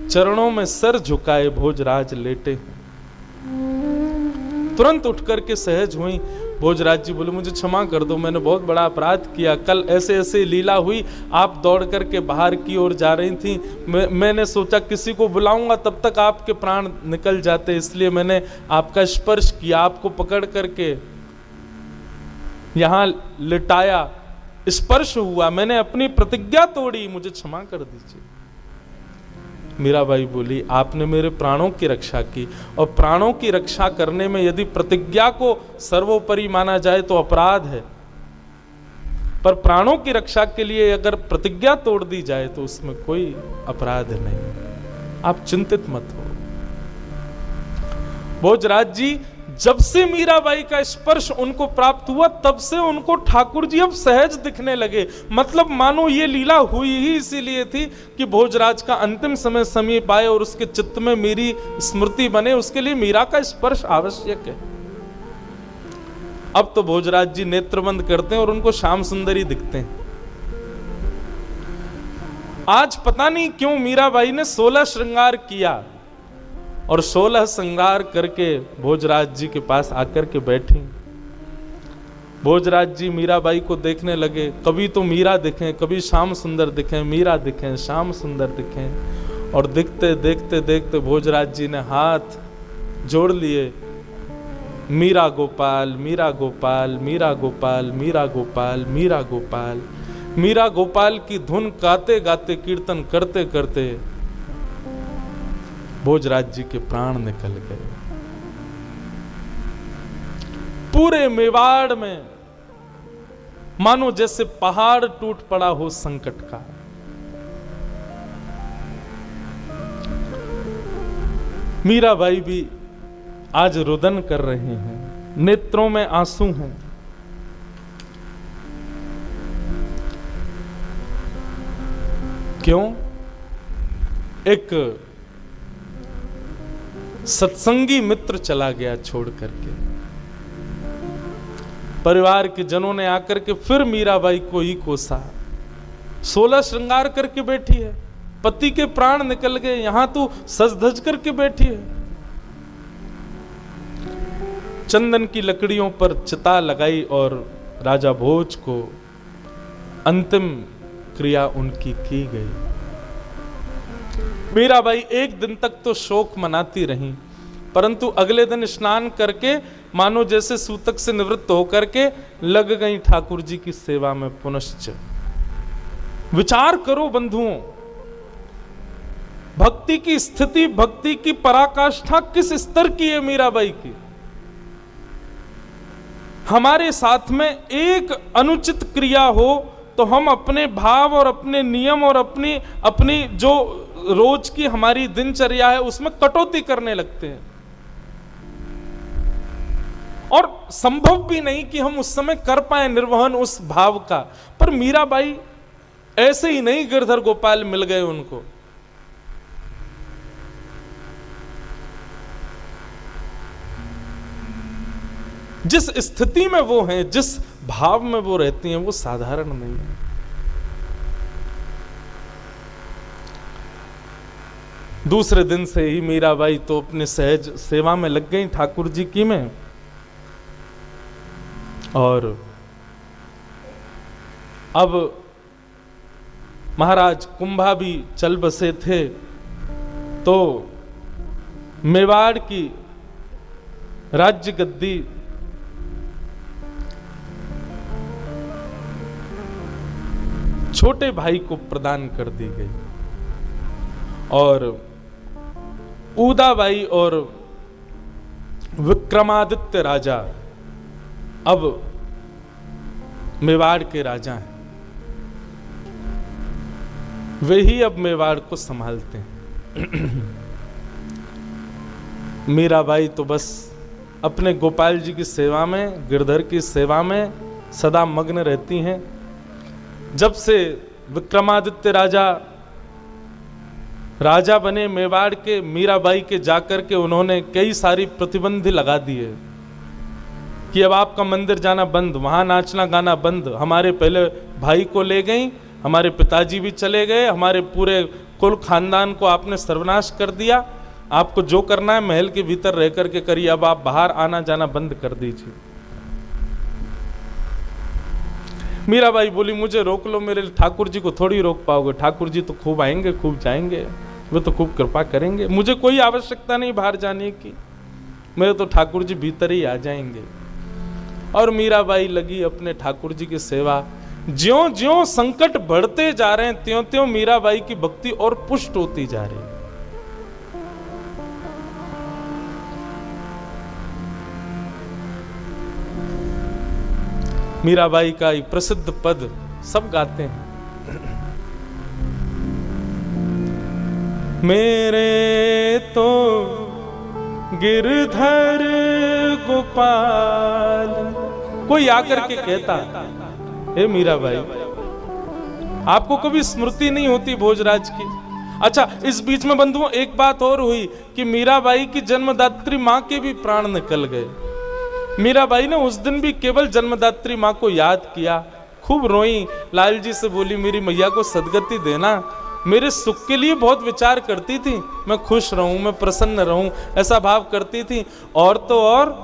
चरणों में सर झुकाए भोजराज लेटे हैं। तुरंत उठ करके सहज हुई। भोजराज जी बोले, मुझे क्षमा कर दो, मैंने बहुत बड़ा अपराध किया। कल ऐसे ऐसे लीला हुई, आप दौड़ करके बाहर की ओर जा रही थी, मैंने सोचा किसी को बुलाऊंगा तब तक आपके प्राण निकल जाते, इसलिए मैंने आपका स्पर्श किया, आपको पकड़ करके यहां लिटाया, स्पर्श हुआ, मैंने अपनी प्रतिज्ञा तोड़ी, मुझे क्षमा कर दीजिए। मीराबाई बोली, आपने मेरे प्राणों की रक्षा की, और प्राणों की रक्षा करने में यदि प्रतिज्ञा को सर्वोपरि माना जाए तो अपराध है, पर प्राणों की रक्षा के लिए अगर प्रतिज्ञा तोड़ दी जाए तो उसमें कोई अपराध नहीं, आप चिंतित मत हो। भोजराज जी जब से मीराबाई का स्पर्श उनको प्राप्त हुआ तब से उनको ठाकुर जी अब सहज दिखने लगे। मतलब मानो ये लीला हुई ही इसीलिए थी कि भोजराज का अंतिम समय समीप आए और उसके चित्त में मेरी स्मृति बने, उसके लिए मीरा का स्पर्श आवश्यक है। अब तो भोजराज जी नेत्रबंद करते हैं और उनको श्याम सुंदरी दिखते हैं। आज पता नहीं क्यों मीराबाई ने 16 श्रृंगार किया और 16 श्रृंगार करके भोजराज जी के पास आकर के बैठी। भोजराज जी मीराबाई को देखने लगे, कभी तो मीरा दिखें, कभी श्याम सुंदर दिखें, मीरा दिखें, श्याम सुंदर दिखें। और दिखते देखते देखते भोजराज जी ने हाथ जोड़ लिए, मीरा गोपाल, मीरा गोपाल, मीरा गोपाल, मीरा गोपाल, मीरा गोपाल। मीरा गोपाल की धुन गाते गाते, कीर्तन करते करते भोजराज जी के प्राण निकल गए। पूरे मेवाड़ में मानो जैसे पहाड़ टूट पड़ा हो संकट का। मीराबाई भी आज रुदन कर रहे हैं, नेत्रों में आंसू हैं। क्यों? एक सत्संगी मित्र चला गया छोड़ करके। परिवार के जनों ने आकर के फिर मीराबाई को ही कोसा। 16 श्रृंगार करके बैठी है, पति के प्राण निकल गए, यहां तो सज धज करके बैठी है। चंदन की लकड़ियों पर चिता लगाई और राजा भोज को अंतिम क्रिया उनकी की गई। मीराबाई एक दिन तक तो शोक मनाती रही, परंतु अगले दिन स्नान करके मानो जैसे सूतक से निवृत्त होकर के लग गई ठाकुर जी की सेवा में पुनश्च। विचार करो बंधुओं, भक्ति की स्थिति, भक्ति की पराकाष्ठा किस स्तर की है मीराबाई की। हमारे साथ में एक अनुचित क्रिया हो तो हम अपने भाव और अपने नियम और अपनी जो रोज की हमारी दिनचर्या है उसमें कटौती करने लगते हैं, और संभव भी नहीं कि हम उस समय कर पाए निर्वहन उस भाव का। पर मीराबाई ऐसे ही नहीं गिरधर गोपाल मिल गए उनको। जिस स्थिति में वो हैं, जिस भाव में वो रहती हैं, वो साधारण नहीं है। दूसरे दिन से ही मीराबाई तो अपने सहज सेवा में लग गई ठाकुर जी की में। और अब महाराज कुंभा भी चल बसे थे, तो मेवाड़ की राज्य गद्दी छोटे भाई को प्रदान कर दी गई और उदाबाई और विक्रमादित्य राजा अब मेवाड़ के राजा हैं। वे ही अब मेवाड़ को संभालते हैं। मीराबाई तो बस अपने गोपाल जी की सेवा में, गिरधर की सेवा में सदा मग्न रहती हैं। जब से विक्रमादित्य राजा बने मेवाड़ के, मीराबाई के जाकर के उन्होंने कई सारी प्रतिबंध लगा दिए कि अब आपका मंदिर जाना बंद, वहां नाचना गाना बंद। हमारे पहले भाई को ले गई, हमारे पिताजी भी चले गए, हमारे पूरे कुल खानदान को आपने सर्वनाश कर दिया। आपको जो करना है महल के भीतर रह करके करिए, अब आप बाहर आना जाना बंद कर दीजिए। मीराबाई बोली मुझे रोक लो, मेरे ठाकुर जी को थोड़ी रोक पाओगे। ठाकुर जी तो खूब आएंगे, खूब जाएंगे, वे तो खूब कृपा करेंगे, मुझे कोई आवश्यकता नहीं बाहर जाने की, मेरे तो ठाकुर जी भीतर ही आ जाएंगे। और मीराबाई लगी अपने ठाकुर जी की सेवा। ज्यों ज्यों संकट बढ़ते जा रहे हैं त्यों त्यों मीराबाई की भक्ति और पुष्ट होती जा रही है। मीराबाई का एक प्रसिद्ध पद सब गाते हैं, मेरे तो गिरधर गोपाल। कोई आकर के कहता, हे मीराबाई, आपको कभी स्मृति नहीं होती भोजराज की? अच्छा, इस बीच में बंधुओं एक बात और हुई कि मीराबाई की जन्मदात्री मां के भी प्राण निकल गए। मीराबाई ने उस दिन भी केवल जन्मदात्री माँ को याद किया, खूब रोई, लाल जी से बोली मेरी मैया को सदगति देना, मेरे सुख के लिए बहुत विचार करती थी, मैं खुश रहूं, मैं प्रसन्न रहूं, ऐसा भाव करती थी। और तो और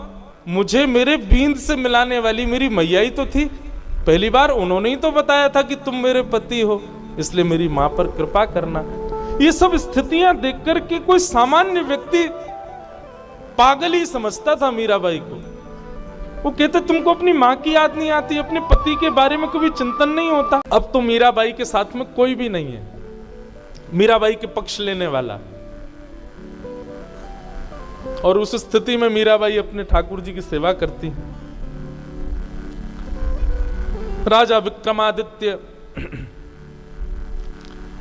मुझे मेरे बींद से मिलाने वाली मेरी मैया ही तो थी, पहली बार उन्होंने ही तो बताया था कि तुम मेरे पति हो, इसलिए मेरी माँ पर कृपा करना। ये सब स्थितियां देख करके कोई सामान्य व्यक्ति पागल ही समझता था मीराबाई को। वो कहते तुमको अपनी माँ की याद नहीं आती, अपने पति के बारे में कभी चिंतन नहीं होता। अब तो मीराबाई के साथ में कोई भी नहीं है मीराबाई के पक्ष लेने वाला, और उस स्थिति में मीराबाई अपने ठाकुर जी की सेवा करती। राजा विक्रमादित्य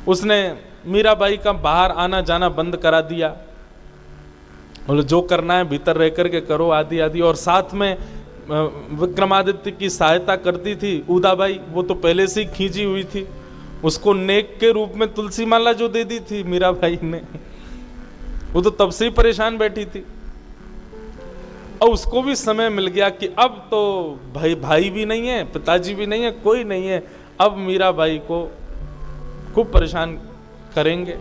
उसने मीराबाई का बाहर आना जाना बंद करा दिया, बोले जो करना है भीतर रह करके करो, आदि आदि। और साथ में विक्रमादित्य की सहायता करती थी उदाबाई, वो तो पहले से ही खींची हुई थी, उसको नेक के रूप में तुलसी माला जो दे दी थी मीराबाई ने, वो तो तब से ही परेशान बैठी थी। और उसको भी समय मिल गया कि अब तो भाई भी नहीं है, पिताजी भी नहीं है, कोई नहीं है, अब मीराबाई को खूब परेशान करेंगे।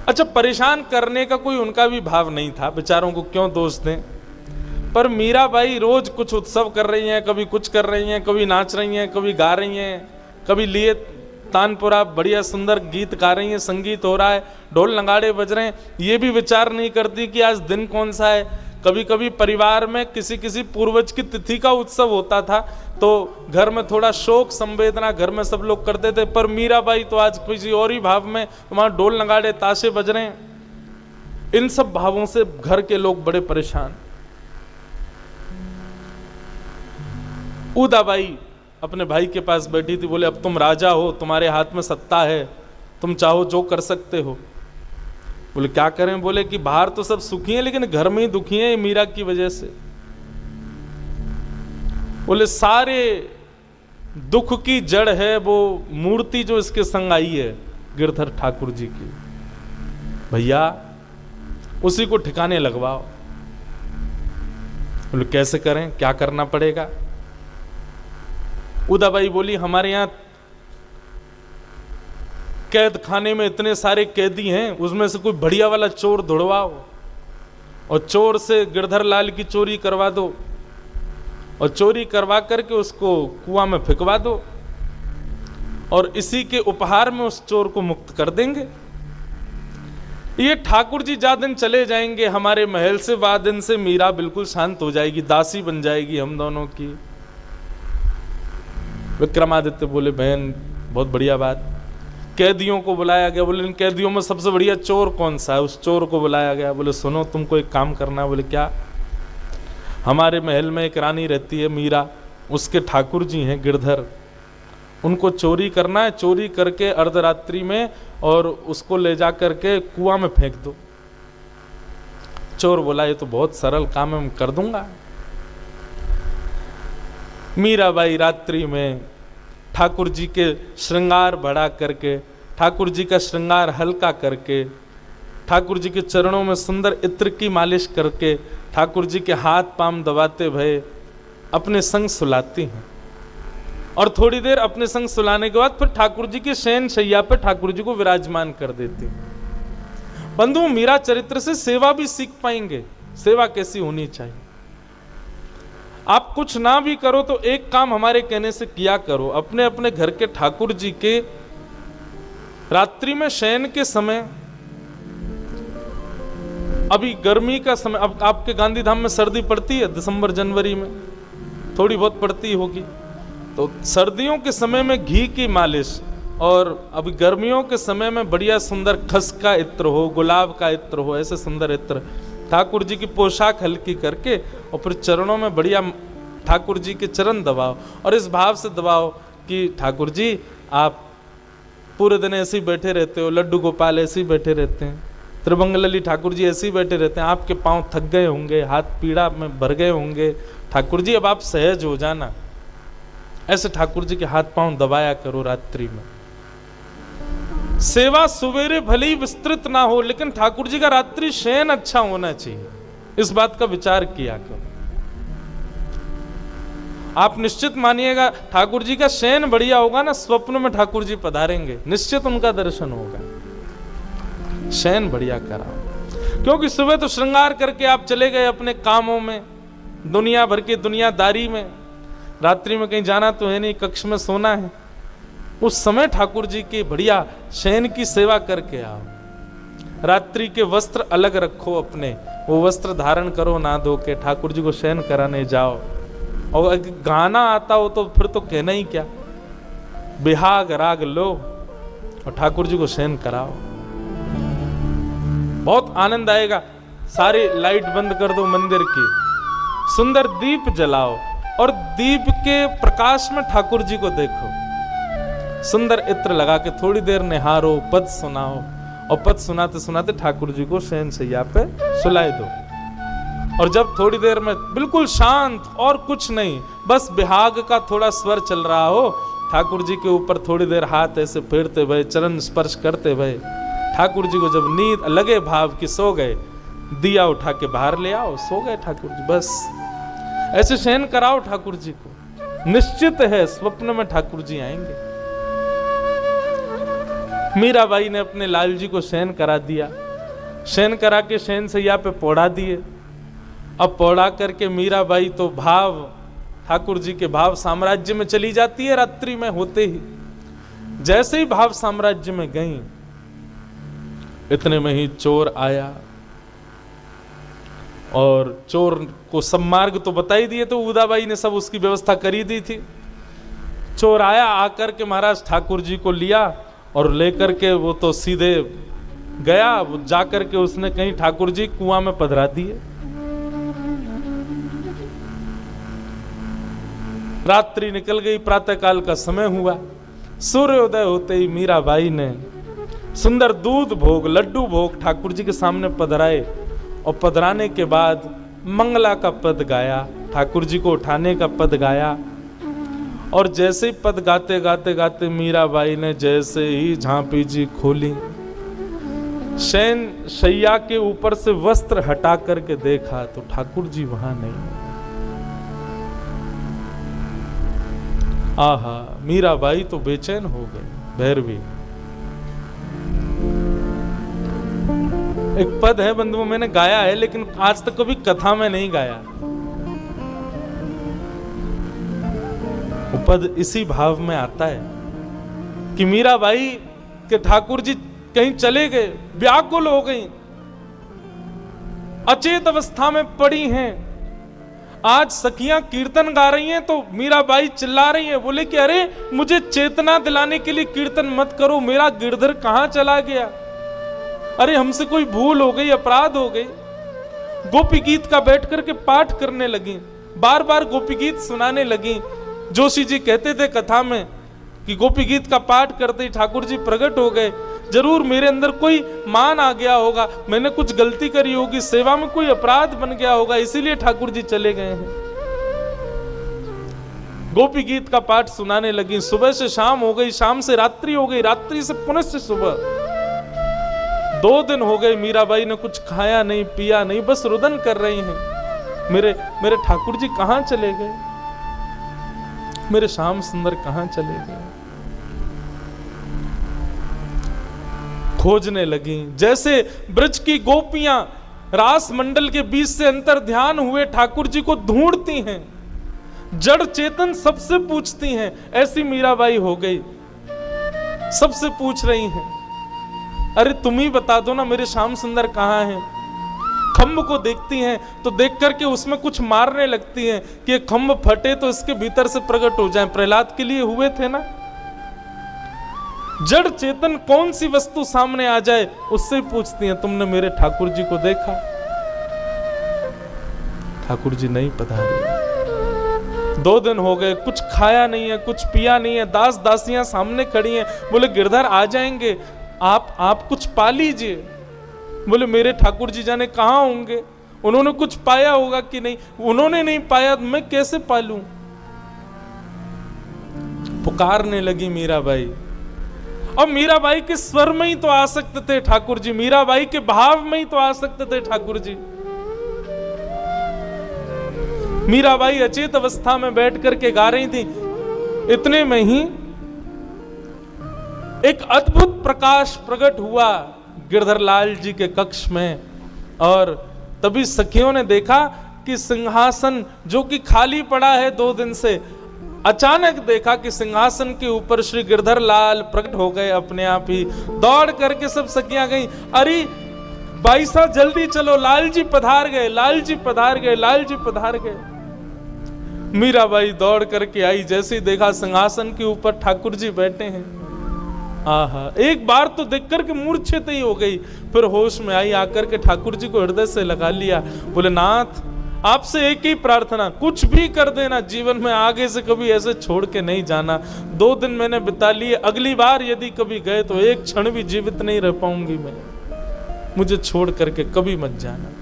अच्छा, परेशान करने का कोई उनका भी भाव नहीं था, बेचारों को क्यों दोष दें। पर मीराबाई रोज कुछ उत्सव कर रही हैं, कभी कुछ कर रही हैं, कभी नाच रही हैं, कभी गा रही हैं, कभी लिए तानपुरा बढ़िया सुंदर गीत गा रही हैं, संगीत हो रहा है, ढोल नगाड़े बज रहे हैं, ये भी विचार नहीं करती कि आज दिन कौन सा है। कभी कभी परिवार में किसी किसी पूर्वज की तिथि का उत्सव होता था तो घर में थोड़ा शोक संवेदना घर में सब लोग करते थे, पर मीराबाई तो आज किसी और ही भाव में, वहां ढोल नगाड़े ताशे बज रहे हैं। इन सब भावों से घर के लोग बड़े परेशान। उदाबाई अपने भाई के पास बैठी थी, बोले अब तुम राजा हो, तुम्हारे हाथ में सत्ता है, तुम चाहो जो कर सकते हो। बोले क्या करें? बोले कि बाहर तो सब सुखी हैं लेकिन घर में ही दुखी हैं मीरा की वजह से। बोले सारे दुख की जड़ है वो मूर्ति जो इसके संग आई है गिरधर ठाकुर जी की, भैया उसी को ठिकाने लगवाओ। बोले कैसे करें, क्या करना पड़ेगा? उदाबाई बोली हमारे यहां कैद खाने में इतने सारे कैदी हैं, उसमें से कोई बढ़िया वाला चोर ढूंढवाओ और चोर से गिरधर लाल की चोरी करवा दो और चोरी करवा करके उसको कुआं में फेंकवा दो और इसी के उपहार में उस चोर को मुक्त कर देंगे। ये ठाकुर जी जा दिन चले जाएंगे हमारे महल से, बाद दिन से मीरा बिल्कुल शांत हो जाएगी, दासी बन जाएगी हम दोनों की। विक्रमादित्य बोले बहन बहुत बढ़िया बात। कैदियों को बुलाया गया, बोले इन कैदियों में सबसे बढ़िया चोर कौन सा है? उस चोर को बुलाया गया। बोले सुनो तुमको एक काम करना है। बोले क्या? हमारे महल में एक रानी रहती है मीरा, उसके ठाकुर जी हैं गिरधर, उनको चोरी करना है, चोरी करके अर्धरात्रि में और उसको ले जा करके कुआं में फेंक दो। चोर बोला ये तो बहुत सरल काम है, मैं कर दूंगा। मीराबाई रात्रि में ठाकुर जी के श्रृंगार बढ़ा करके, ठाकुर जी का श्रृंगार हल्का करके, ठाकुर जी के चरणों में सुंदर इत्र की मालिश करके, ठाकुर जी के हाथ पांव दबाते भये अपने संग सुलाती हैं। और थोड़ी देर अपने संग सुलाने के बाद फिर ठाकुर जी के शयन शैया पर ठाकुर जी को विराजमान कर देती हैं। बंधु मीरा चरित्र से सेवा भी सीख पाएंगे, सेवा कैसी होनी चाहिए। आप कुछ ना भी करो तो एक काम हमारे कहने से किया करो, अपने अपने घर के ठाकुर जी के रात्रि में शयन के समय, अभी गर्मी का समय, अब आपके गांधीधाम में सर्दी पड़ती है दिसंबर जनवरी में, थोड़ी बहुत पड़ती होगी, तो सर्दियों के समय में घी की मालिश और अभी गर्मियों के समय में बढ़िया सुंदर खस का इत्र हो, गुलाब का इत्र हो, ऐसे सुंदर इत्र ठाकुर जी की पोशाक हल्की करके और फिर चरणों में बढ़िया ठाकुर जी के चरण दबाओ और इस भाव से दबाओ कि ठाकुर जी आप पूरे दिन ऐसे ही बैठे रहते हो, लड्डू गोपाल ऐसे ही बैठे रहते हैं, त्रिभंगलली ठाकुर जी ऐसे ही बैठे रहते हैं, आपके पांव थक गए होंगे, हाथ पीड़ा में भर गए होंगे, ठाकुर जी अब आप सहज हो जाना। ऐसे ठाकुर जी के हाथ पांव दबाया करो रात्रि में। सेवा सवेरे भले ही विस्तृत ना हो लेकिन ठाकुर जी का रात्रि शयन अच्छा होना चाहिए, इस बात का विचार किया करो। आप निश्चित मानिएगा ठाकुर जी का शयन बढ़िया होगा ना, स्वप्न में ठाकुर जी पधारेंगे, निश्चित उनका दर्शन होगा। शयन बढ़िया करा, क्योंकि सुबह तो श्रृंगार करके आप चले गए अपने कामों में, दुनिया भर की दुनियादारी में, रात्रि में कहीं जाना तो है नहीं, कक्ष में सोना है। उस समय ठाकुर जी के बढ़िया शयन की सेवा करके आओ। रात्रि के वस्त्र अलग रखो अपने, वो वस्त्र धारण करो, ना धो के ठाकुर जी को शयन कराने जाओ। और गाना आता हो तो फिर तो कहना ही क्या, बिहाग राग लो और ठाकुर जी को शयन कराओ, बहुत आनंद आएगा। सारी लाइट बंद कर दो मंदिर की, सुंदर दीप जलाओ और दीप के प्रकाश में ठाकुर जी को देखो। सुंदर इत्र लगा के थोड़ी देर निहारो, पद सुनाओ और पद सुनाते सुनाते ठाकुर जी को शयन शैया पे सुलाए दो। और जब थोड़ी देर में बिल्कुल शांत और कुछ नहीं, बस बिहाग का थोड़ा स्वर चल रहा हो, ठाकुर जी के ऊपर थोड़ी देर हाथ ऐसे फेरते हुए, चरण स्पर्श करते हुए, ठाकुर जी को जब नींद लगे भाव की सो गए, दिया उठा के बाहर ले आओ, सो गए ठाकुर जी। बस ऐसे शयन कराओ ठाकुर जी को, निश्चित है स्वप्न में ठाकुर जी आएंगे। मीराबाई ने अपने लाल जी को शयन करा दिया, शयन करा के शयन सैया पे पौड़ा दिए। अब पौड़ा करके मीराबाई तो भाव ठाकुर जी के भाव साम्राज्य में चली जाती है। रात्रि में होते ही जैसे ही भाव साम्राज्य में गई, इतने में ही चोर आया और चोर को सब मार्ग तो बता ही दिए, तो उदाबाई ने सब उसकी व्यवस्था करी दी थी। चोर आया, आकर के महाराज ठाकुर जी को लिया और लेकर के वो तो सीधे गया, वो जाकर के उसने कहीं ठाकुर जी कुआं में पधरा दिए। रात्रि निकल गई, प्रातःकाल का समय हुआ। सूर्योदय होते ही मीराबाई ने सुंदर दूध भोग, लड्डू भोग ठाकुर जी के सामने पधराए और पधराने के बाद मंगला का पद गाया, ठाकुर जी को उठाने का पद गाया। और जैसे ही पद गाते गाते गाते मीराबाई ने जैसे ही झांपी जी खोली, शयन शैया के ऊपर से वस्त्र हटा करके देखा तो ठाकुर जी वहां नहीं। आहा, मीराबाई तो बेचैन हो गई। भैरवी एक पद है बंधुओं, मैंने गाया है लेकिन आज तक कभी कथा में नहीं गाया। वो पद इसी भाव में आता है कि मीराबाई के ठाकुर जी कहीं चले गए, व्याकुल हो गई, अचेत अवस्था में पड़ी हैं। आज सखियां कीर्तन गा रही हैं तो मीराबाई चिल्ला रही है, बोले कि अरे मुझे चेतना दिलाने के लिए कीर्तन मत करो, मेरा गिरधर कहां चला गया, अरे हमसे कोई भूल हो गई, अपराध हो गई। गोपी गीत का बैठ करके पाठ करने लगी, बार बार गोपी गीत सुनाने लगी। जोशी जी कहते थे कथा में कि गोपी गीत का पाठ करते ही ठाकुर जी प्रकट हो गए। जरूर मेरे अंदर कोई मान आ गया होगा, मैंने कुछ गलती करी होगी, सेवा में कोई अपराध बन गया होगा, इसीलिए ठाकुर जी चले गए हैं। गोपी गीत का पाठ सुनाने लगी। सुबह से शाम हो गई, शाम से रात्रि हो गई, रात्रि से पुनः से सुबह। 2 दिन हो गए, मीराबाई ने कुछ खाया नहीं पिया नहीं, बस रुदन कर रही हैं, मेरे ठाकुर जी कहां चले गए, मेरे श्याम सुंदर कहां चले गए। खोजने लगी, जैसे ब्रज की गोपियां रास मंडल के बीच से अंतर ध्यान हुए ठाकुर जी को ढूंढती हैं, जड़ चेतन सबसे पूछती हैं, ऐसी मीराबाई हो गई। सबसे पूछ रही हैं, अरे तुम ही बता दो ना मेरे श्याम सुंदर कहां हैं। खम्भ को देखती हैं तो देख करके उसमें कुछ मारने लगती हैं कि ये खम्भ फटे तो इसके भीतर से प्रकट हो जाए। प्रहलाद के लिए हुए थे ना। जड़ चेतन कौन सी वस्तु सामने आ जाए उससे पूछती हैं, तुमने मेरे ठाकुर जी को देखा? ठाकुर जी नहीं पधारे। 2 दिन हो गए, कुछ खाया नहीं है, कुछ पिया नहीं है, दास दासियां सामने खड़ी हैं, बोले गिरधर आ जाएंगे, आप कुछ पा लीजिए। बोले मेरे ठाकुर जी जाने कहां होंगे, उन्होंने कुछ पाया होगा कि नहीं, उन्होंने नहीं पाया मैं कैसे पालूं। पुकारने लगी मीराबाई, और मीराबाई के स्वर में ही तो आसक्त थे ठाकुर जी, मीराबाई के भाव में ही तो आसक्त थे ठाकुर जी। मीराबाई अचेत अवस्था में बैठ करके गा रही थी। इतने में ही एक अद्भुत प्रकाश प्रकट हुआ गिरधर लाल जी के कक्ष में, और तभी सखियों ने देखा कि सिंहासन जो कि खाली पड़ा है 2 दिन से, अचानक देखा कि सिंहासन के ऊपर श्री गिरधर लाल प्रकट हो गए अपने आप ही। दौड़ करके सब सखियां गई, अरे भाई साहब जल्दी चलो, लाल जी पधार गए, लाल जी पधार गए, लाल जी पधार गए। मीराबाई दौड़ करके आई, जैसे ही देखा सिंहासन के ऊपर ठाकुर जी बैठे हैं, आहा, एक बार तो देख करके मूर्छित ही हो गई, फिर होश में आई, आकर के ठाकुर जी को हृदय से लगा लिया। बोले नाथ, आपसे एक ही प्रार्थना, कुछ भी कर देना, जीवन में आगे से कभी ऐसे छोड़ के नहीं जाना। 2 दिन मैंने बिता लिए, अगली बार यदि कभी गए तो एक क्षण भी जीवित नहीं रह पाऊंगी मैं, मुझे छोड़ करके कभी मत जाना।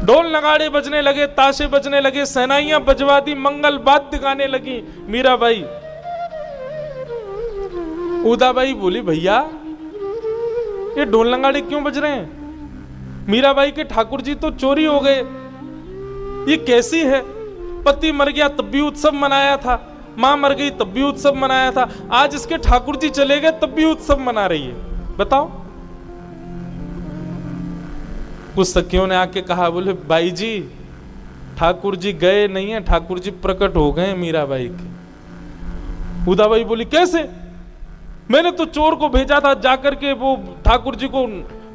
ढोल नगाड़े बजने लगे, ताशे बजने लगे, सहनाइयां बजवा दी, मंगल वाद्य गाने लगी मीराबाई। उदाबाई बोली, भैया ये ढोल नगाड़े क्यों बज रहे हैं? मीराबाई के ठाकुर जी तो चोरी हो गए, ये कैसी है? पति मर गया तब भी उत्सव मनाया था, मां मर गई तब भी उत्सव मनाया था, आज इसके ठाकुर जी चले गए तब भी उत्सव मना रही है, बताओ। कुछ सखियों ने आके कहा, बोले बाई जी ठाकुर जी गए नहीं है, ठाकुर जी प्रकट हो गए मीराबाई के। उदाबाई बोली, कैसे? मैंने तो चोर को भेजा था जाकर के वो ठाकुर जी को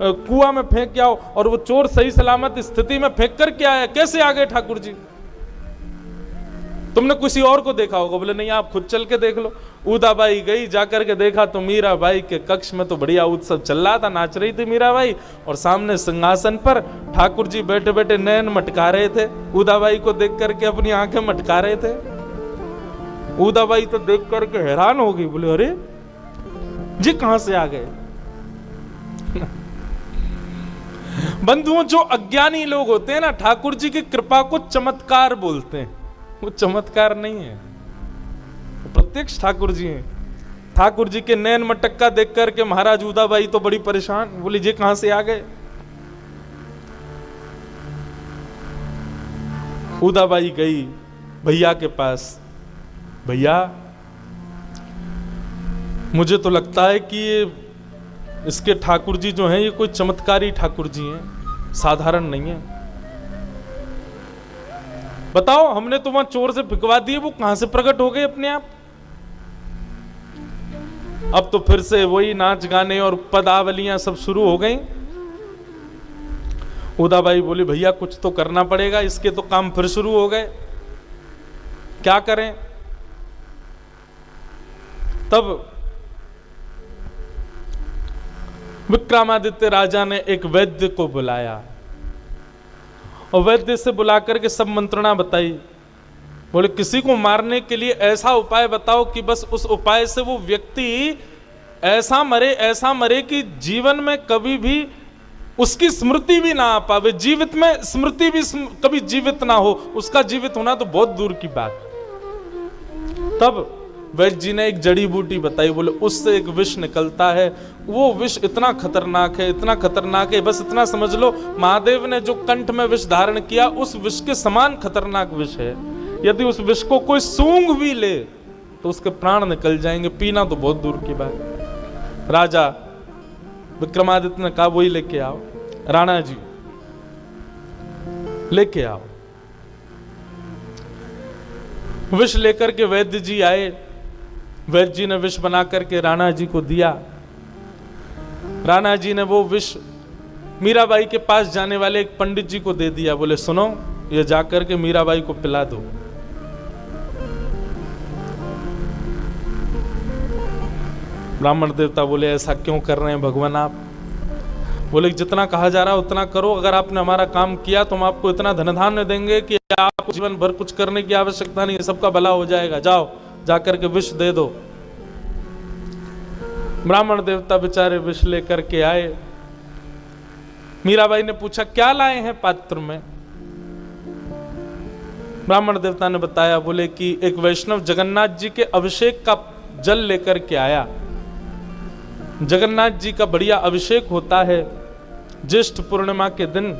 कुआं में फेंक के आओ, और वो चोर सही सलामत स्थिति में फेंक कर के आया, कैसे आ गए ठाकुर जी? तुमने किसी और को देखा होगा। बोले नहीं, आप खुद चल के देख लो। उदाबाई गई, जाकर के देखा तो मीराबाई के कक्ष में तो बढ़िया उत्सव चल रहा था, नाच रही थी मीराबाई, और सामने सिंहासन पर ठाकुर जी बैठे बैठे नैन मटका रहे थे, उदाबाई को देख करके अपनी आंखें मटका रहे थे। उदाबाई तो देख करके हैरान हो गई, बोले अरे जी कहां से आ गए? बंधुओं, जो अज्ञानी लोग होते हैं ना, ठाकुर जी की कृपा को चमत्कार बोलते हैं, वो चमत्कार नहीं है, वो प्रत्यक्ष ठाकुर जी हैं। ठाकुर जी के नैन मटक्का देख करके महाराज उदाबाई तो बड़ी परेशान, बोली जी कहां से आ गए? उदाबाई गई भैया के पास, भैया मुझे तो लगता है कि ये इसके ठाकुर जी जो हैं ये कोई चमत्कारी ठाकुर जी हैं, साधारण नहीं है। बताओ, हमने तो वहां चोर से फिकवा दिए, वो कहां से प्रकट हो गए अपने आप? अब तो फिर से वही नाच गाने और पदावलियां सब शुरू हो गई। उदाबाई बोली, भैया कुछ तो करना पड़ेगा, इसके तो काम फिर शुरू हो गए, क्या करें? तब विक्रमादित्य राजा ने एक वैद्य को बुलाया, और वैद्य से बुलाकर के सब मंत्रणा बताई। बोले किसी को मारने के लिए ऐसा उपाय बताओ कि बस उस उपाय से वो व्यक्ति ऐसा मरे कि जीवन में कभी भी उसकी स्मृति भी ना आ पावे, जीवित में स्मृति भी कभी जीवित ना हो, उसका जीवित होना तो बहुत दूर की बात। तब वैद्य जी ने एक जड़ी बूटी बताई, बोले उससे एक विष निकलता है, वो विष इतना खतरनाक है, इतना खतरनाक है, बस इतना समझ लो महादेव ने जो कंठ में विष धारण किया उस विष के समान खतरनाक विष है, यदि उस विष को कोई सूंघ भी ले तो उसके प्राण निकल जाएंगे, पीना तो बहुत दूर की बात। राजा विक्रमादित्य ने कहा वही लेके आओ, राणा जी लेके आओ। विष लेकर के वैद्य जी आए, वैद्य जी ने विष बना करके राणा जी को दिया। राणा जी ने वो विष मीराबाई के पास जाने वाले एक पंडित जी को दे दिया, बोले सुनो ये जाकर के मीराबाई को पिला दो। ब्राह्मण देवता बोले ऐसा क्यों कर रहे हैं भगवान आप? बोले जितना कहा जा रहा है उतना करो, अगर आपने हमारा काम किया तो हम आपको इतना धन धान्य देंगे कि आपको जीवन भर कुछ करने की आवश्यकता नहीं है, सबका भला हो जाएगा, जाओ जाकर के विष दे दो। ब्राह्मण देवता बेचारे विष लेकर के आए। मीराबाई ने पूछा क्या लाए हैं पात्र में? ब्राह्मण देवता ने बताया, बोले कि एक वैष्णव जगन्नाथ जी के अभिषेक का जल लेकर के आया। जगन्नाथ जी का बढ़िया अभिषेक होता है, ज्येष्ठ पूर्णिमा के दिन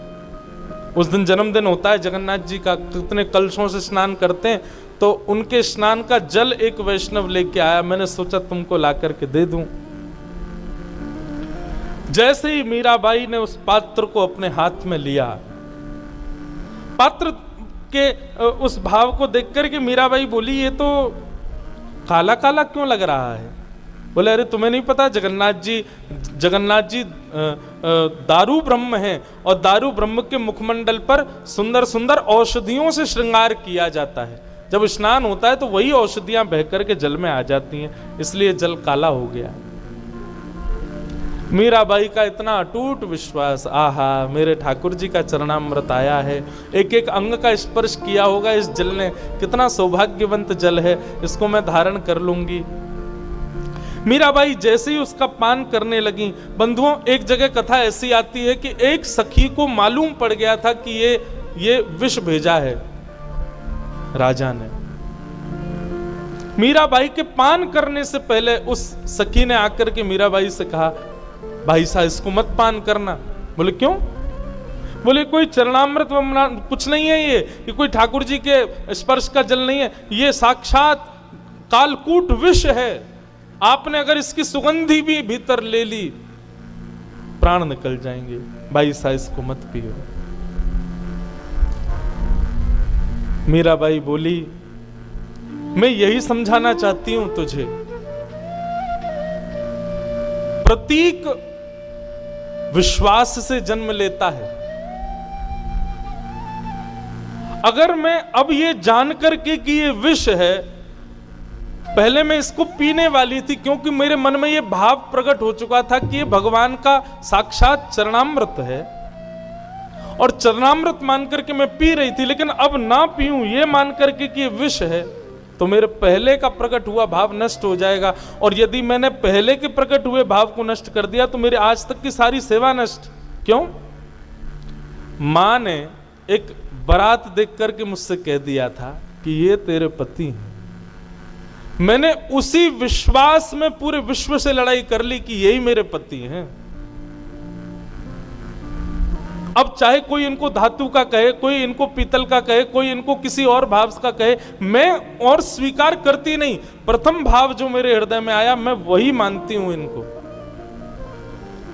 उस दिन जन्मदिन होता है जगन्नाथ जी का, कितने कलशों से स्नान करते हैं, तो उनके स्नान का जल एक वैष्णव लेके आया, मैंने सोचा तुमको ला करके दे दूं। जैसे ही मीराबाई ने उस पात्र को अपने हाथ में लिया, पात्र के उस भाव को देख करके मीराबाई बोली ये तो काला काला क्यों लग रहा है? बोले अरे तुम्हें नहीं पता जगन्नाथ जी दारू ब्रह्म हैं और दारू ब्रह्म के मुखमंडल पर सुंदर सुंदर औषधियों से श्रृंगार किया जाता है। जब स्नान होता है तो वही औषधियां बह करके जल में आ जाती हैं, इसलिए जल काला हो गया। मीराबाई का इतना अटूट विश्वास, आहा मेरे ठाकुर जी का चरणामृत आया है, एक एक अंग का स्पर्श किया होगा इस जल ने, कितना सौभाग्यवंत जल है, इसको मैं धारण कर लूंगी। मीराबाई जैसे ही उसका पान करने लगी, बंधुओं एक जगह कथा ऐसी आती है कि एक सखी को मालूम पड़ गया था कि ये विष भेजा है राजा ने। मीराबाई के पान करने से पहले उस सखी ने आकर के मीराबाई से कहा भाई साहब इसको मत पान करना। बोले क्यों? बोले कोई चरणामृत कुछ नहीं है, ये कोई ठाकुर जी के स्पर्श का जल नहीं है, ये साक्षात कालकूट विष है, आपने अगर इसकी सुगंधी भी भीतर ले ली प्राण निकल जाएंगे, भाई साहब इसको मत पियो। मीराबाई बोली मैं यही समझाना चाहती हूं तुझे, प्रतीक विश्वास से जन्म लेता है। अगर मैं अब ये जान करके कि ये विष है, पहले मैं इसको पीने वाली थी क्योंकि मेरे मन में ये भाव प्रकट हो चुका था कि ये भगवान का साक्षात चरणामृत है और चरणामृत मान करके मैं पी रही थी, लेकिन अब ना पीऊं ये मान करके कि ये विष है तो मेरे पहले का प्रकट हुआ भाव नष्ट हो जाएगा, और यदि मैंने पहले के प्रकट हुए भाव को नष्ट कर दिया तो मेरे आज तक की सारी सेवा नष्ट। क्यों? मां ने एक बारात देख करके मुझसे कह दिया था कि ये तेरे पति हैं। मैंने उसी विश्वास में पूरे विश्व से लड़ाई कर ली कि यही मेरे पति हैं। अब चाहे कोई इनको धातु का कहे, कोई इनको पीतल का कहे, कोई इनको किसी और भाव का कहे, मैं और स्वीकार करती नहीं। प्रथम भाव जो मेरे हृदय में आया मैं वही मानती हूं इनको,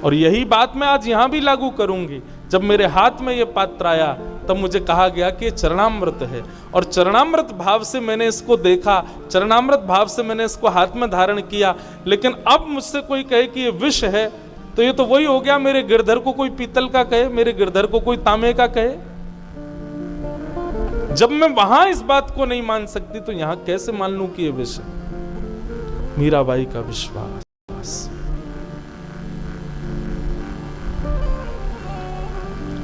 और यही बात मैं आज यहां भी लागू करूंगी। जब मेरे हाथ में ये पात्र आया तब मुझे कहा गया कि ये चरणामृत है, और चरणामृत भाव से मैंने इसको देखा, चरणामृत भाव से मैंने इसको हाथ में धारण किया। लेकिन अब मुझसे कोई कहे कि ये विष है तो ये तो वही हो गया, मेरे गिरधर को कोई पीतल का कहे, मेरे गिरधर को कोई तांबे का कहे। जब मैं वहां इस बात को नहीं मान सकती तो यहां कैसे मान लूं कि ये विष है? मीराबाई का विश्वास।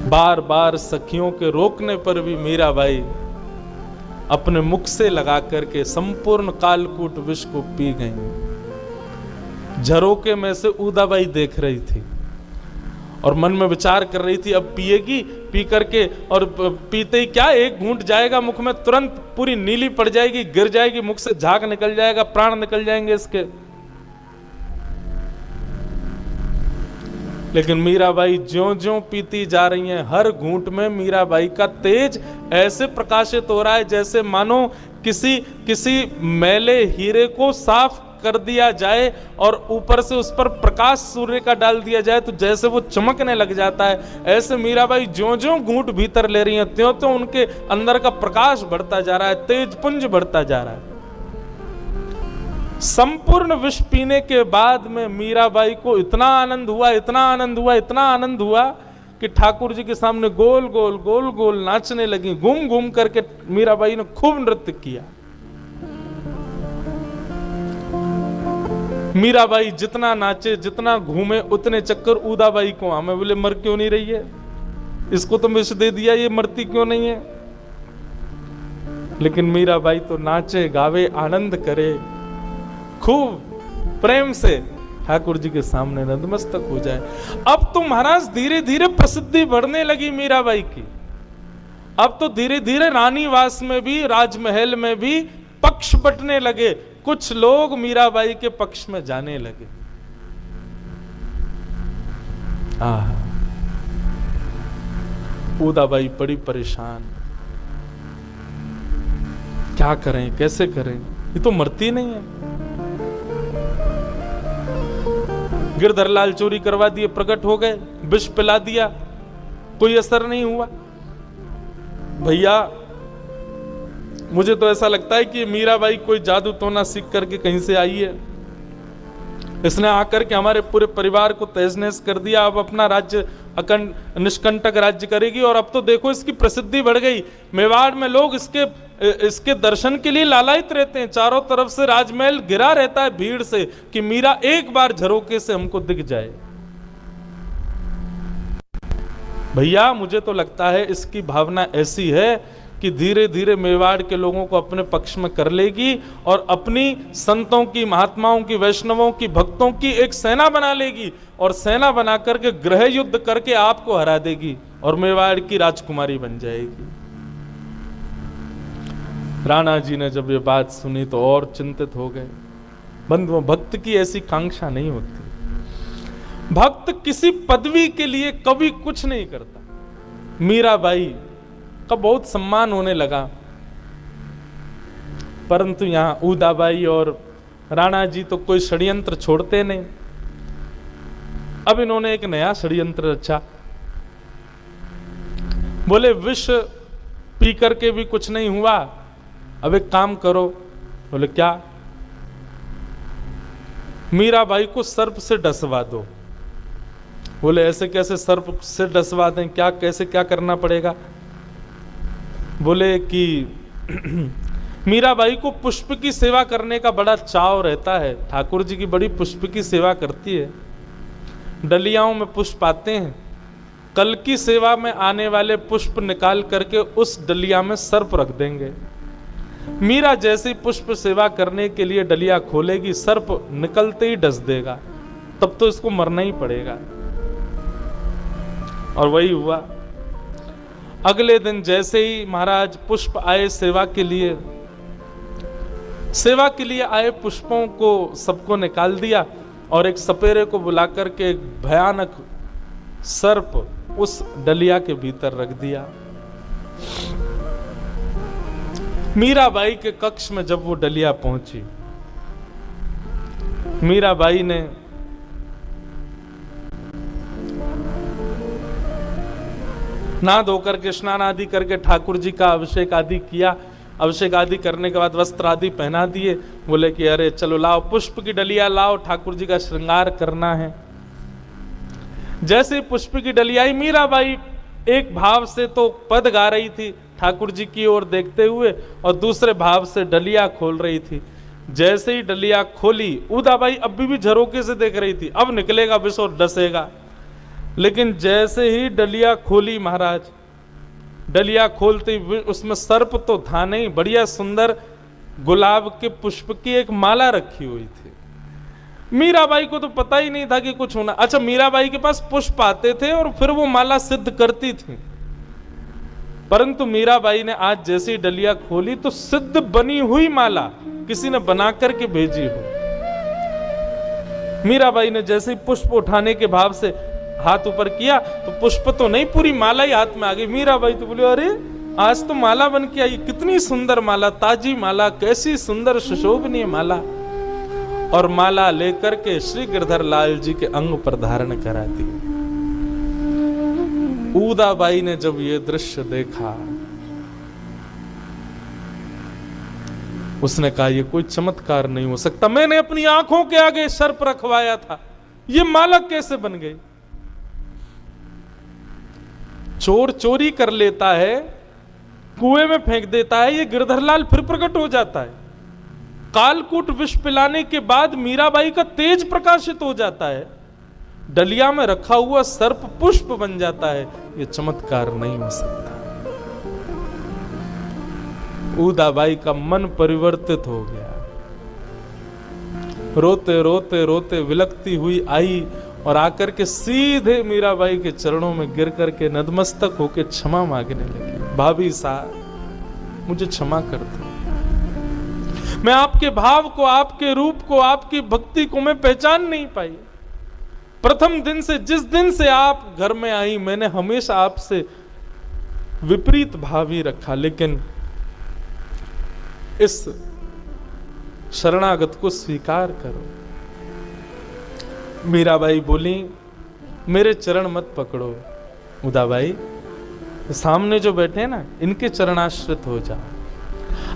बार बार सखियों के रोकने पर भी मीराबाई अपने मुख से लगा करके संपूर्ण कालकूट विष को पी गई। झरोके में से उदाबाई देख रही थी और मन में विचार कर रही थी अब पिएगी, पी करके, और पीते ही क्या एक घूंट जाएगा मुख में, तुरंत पूरी नीली पड़ जाएगी, गिर जाएगी, मुख से झाग निकल जाएगा, प्राण निकल जाएंगे इसके। लेकिन मीराबाई ज्यों ज्यों पीती जा रही हैं, हर घूंट में मीराबाई का तेज ऐसे प्रकाशित हो रहा है जैसे मानो किसी मैले हीरे को साफ कर दिया जाए और ऊपर से उस पर प्रकाश सूर्य का डाल दिया जाए तो जैसे वो चमकने लग जाता है। ऐसे मीराबाई ज्यों ज्यों घूंट भीतर ले रही हैं त्यों त्यों उनके अंदर का प्रकाश बढ़ता जा रहा है, तेज पुंज बढ़ता जा रहा है। संपूर्ण विष पीने के बाद में मीराबाई को इतना आनंद हुआ, इतना आनंद हुआ, इतना आनंद हुआ कि ठाकुर जी के सामने गोल गोल गोल गोल नाचने लगी। घूम घूम करके मीराबाई ने खूब नृत्य किया। मीराबाई जितना नाचे, जितना घूमे, उतने चक्कर उदाबाई को आमे। बोले मर क्यों नहीं रही है, इसको तो विष दे दिया, ये मरती क्यों नहीं है? लेकिन मीराबाई तो नाचे गावे, आनंद करे, खूब प्रेम से ठाकुर जी के सामने नतमस्तक हो जाए। अब तो महाराज धीरे धीरे प्रसिद्धि बढ़ने लगी मीराबाई की। अब तो धीरे धीरे रानीवास में भी, राजमहल में भी पक्ष बंटने लगे। कुछ लोग मीराबाई के पक्ष में जाने लगे। उदाबाई बड़ी परेशान, क्या करें कैसे करें, ये तो मरती नहीं है। गिरधरलाल चोरी करवा दिए, प्रकट हो गए, विष पिला दिया, कोई असर नहीं हुआ। भैया मुझे तो ऐसा लगता है कि मीराबाई कोई जादू टोना सीख करके कहीं से आई है। इसने आकर के हमारे पूरे परिवार को तहस नहस कर दिया। अब अपना राज्य अखंड निष्कंटक राज्य करेगी। और अब तो देखो इसकी प्रसिद्धि बढ़ गई, मेवाड़ में लोग इसके दर्शन के लिए लालायित रहते हैं। चारों तरफ से राजमहल घिरा रहता है भीड़ से कि मीरा एक बार झरोके से हमको दिख जाए। भैया मुझे तो लगता है इसकी भावना ऐसी है कि धीरे धीरे मेवाड़ के लोगों को अपने पक्ष में कर लेगी और अपनी संतों की, महात्माओं की, वैष्णवों की, भक्तों की एक सेना बना लेगी और सेना बना करके गृह युद्ध करके आपको हरा देगी और मेवाड़ की राजकुमारी बन जाएगी। राणा जी ने जब ये बात सुनी तो और चिंतित हो गए। बंधुओं, भक्त की ऐसी कांक्षा नहीं होती। भक्त किसी पदवी के लिए कभी कुछ नहीं करता। मीराबाई का बहुत सम्मान होने लगा, परंतु यहां उदाबाई और राणा जी तो कोई षड्यंत्र छोड़ते नहीं। अब इन्होंने एक नया षड्यंत्र रचा। बोले विष पी करके भी कुछ नहीं हुआ, अब एक काम करो। बोले क्या? मीराबाई को सर्प से डसवा दो। बोले ऐसे कैसे सर्प से डसवा दें, क्या कैसे क्या करना पड़ेगा? बोले कि मीराबाई को पुष्प की सेवा करने का बड़ा चाव रहता है। ठाकुर जी की बड़ी पुष्प की सेवा करती है, डलियाओं में पुष्प आते हैं, कल की सेवा में आने वाले पुष्प निकाल करके उस डलिया में सर्प रख देंगे। मीरा जैसी पुष्प सेवा करने के लिए डलिया खोलेगी, सर्प निकलते ही डस देगा, तब तो इसको मरना ही पड़ेगा। और वही हुआ। अगले दिन जैसे ही महाराज पुष्प आए सेवा के लिए आए पुष्पों को सबको निकाल दिया और एक सपेरे को बुलाकर के एक भयानक सर्प उस डलिया के भीतर रख दिया। मीराबाई के कक्ष में जब वो डलिया पहुंची, मीराबाई ने नहा धोकर के स्नान आदि करके ठाकुर जी का अभिषेक आदि किया। अभिषेक आदि करने के बाद वस्त्र आदि पहना दिए। बोले कि अरे चलो लाओ पुष्प की डलिया लाओ, ठाकुर जी का श्रृंगार करना है। जैसे पुष्प की डलिया आई, मीराबाई एक भाव से तो पद गा रही थी ठाकुर जी की ओर देखते हुए और दूसरे भाव से डलिया खोल रही थी। जैसे ही डलिया खोली, उदाबाई अभी भी झरोके से देख रही थी, अब निकलेगा विष और डसेगा। लेकिन जैसे ही डलिया खोली महाराज, डलिया खोलते उसमें सर्प तो था नहीं, बढ़िया सुंदर गुलाब के पुष्प की एक माला रखी हुई थी। मीराबाई को तो पता ही नहीं था कि कुछ होना। अच्छा, मीराबाई के पास पुष्प आते थे और फिर वो माला सिद्ध करती थी, परंतु मीराबाई ने आज जैसी डलिया खोली तो सिद्ध बनी हुई माला किसी ने बना करके भेजी हो। मीराबाई ने जैसे ही पुष्प उठाने के भाव से हाथ ऊपर किया तो पुष्प तो नहीं, पूरी माला ही हाथ में आ गई। मीराबाई तो बोले अरे आज तो माला बन के आई, कितनी सुंदर माला, ताजी माला, कैसी सुंदर सुशोभनीय माला। और माला लेकर के श्री गिरधर लाल जी के अंग पर धारण करा दी। उदाबाई ने जब ये दृश्य देखा, उसने कहा ये कोई चमत्कार नहीं हो सकता, मैंने अपनी आंखों के आगे सर्प रखवाया था, ये माला कैसे बन गई? चोर चोरी कर लेता है, कुएं में फेंक देता है, ये गिरधरलाल फिर प्रकट हो जाता है। कालकूट विष पिलाने के बाद मीराबाई का तेज प्रकाशित हो जाता है, डलिया में रखा हुआ सर्प पुष्प बन जाता है, ये चमत्कार नहीं हो सकता। उदाबाई का मन परिवर्तित हो गया, रोते रोते रोते विलकती हुई आई और आकर के सीधे मीराबाई के चरणों में गिर करके नतमस्तक होकर क्षमा मांगने लगी। भाभी साहब मुझे क्षमा कर दो, मैं आपके भाव को, आपके रूप को, आपकी भक्ति को मैं पहचान नहीं पाई। प्रथम दिन से, जिस दिन से आप घर में आई, मैंने हमेशा आपसे विपरीत भाव ही रखा, लेकिन इस शरणागत को स्वीकार करो। मीराबाई बोली, मेरे चरण मत पकड़ो उदाबाई, सामने जो बैठे हैं ना, इनके चरणाश्रित हो जाओ।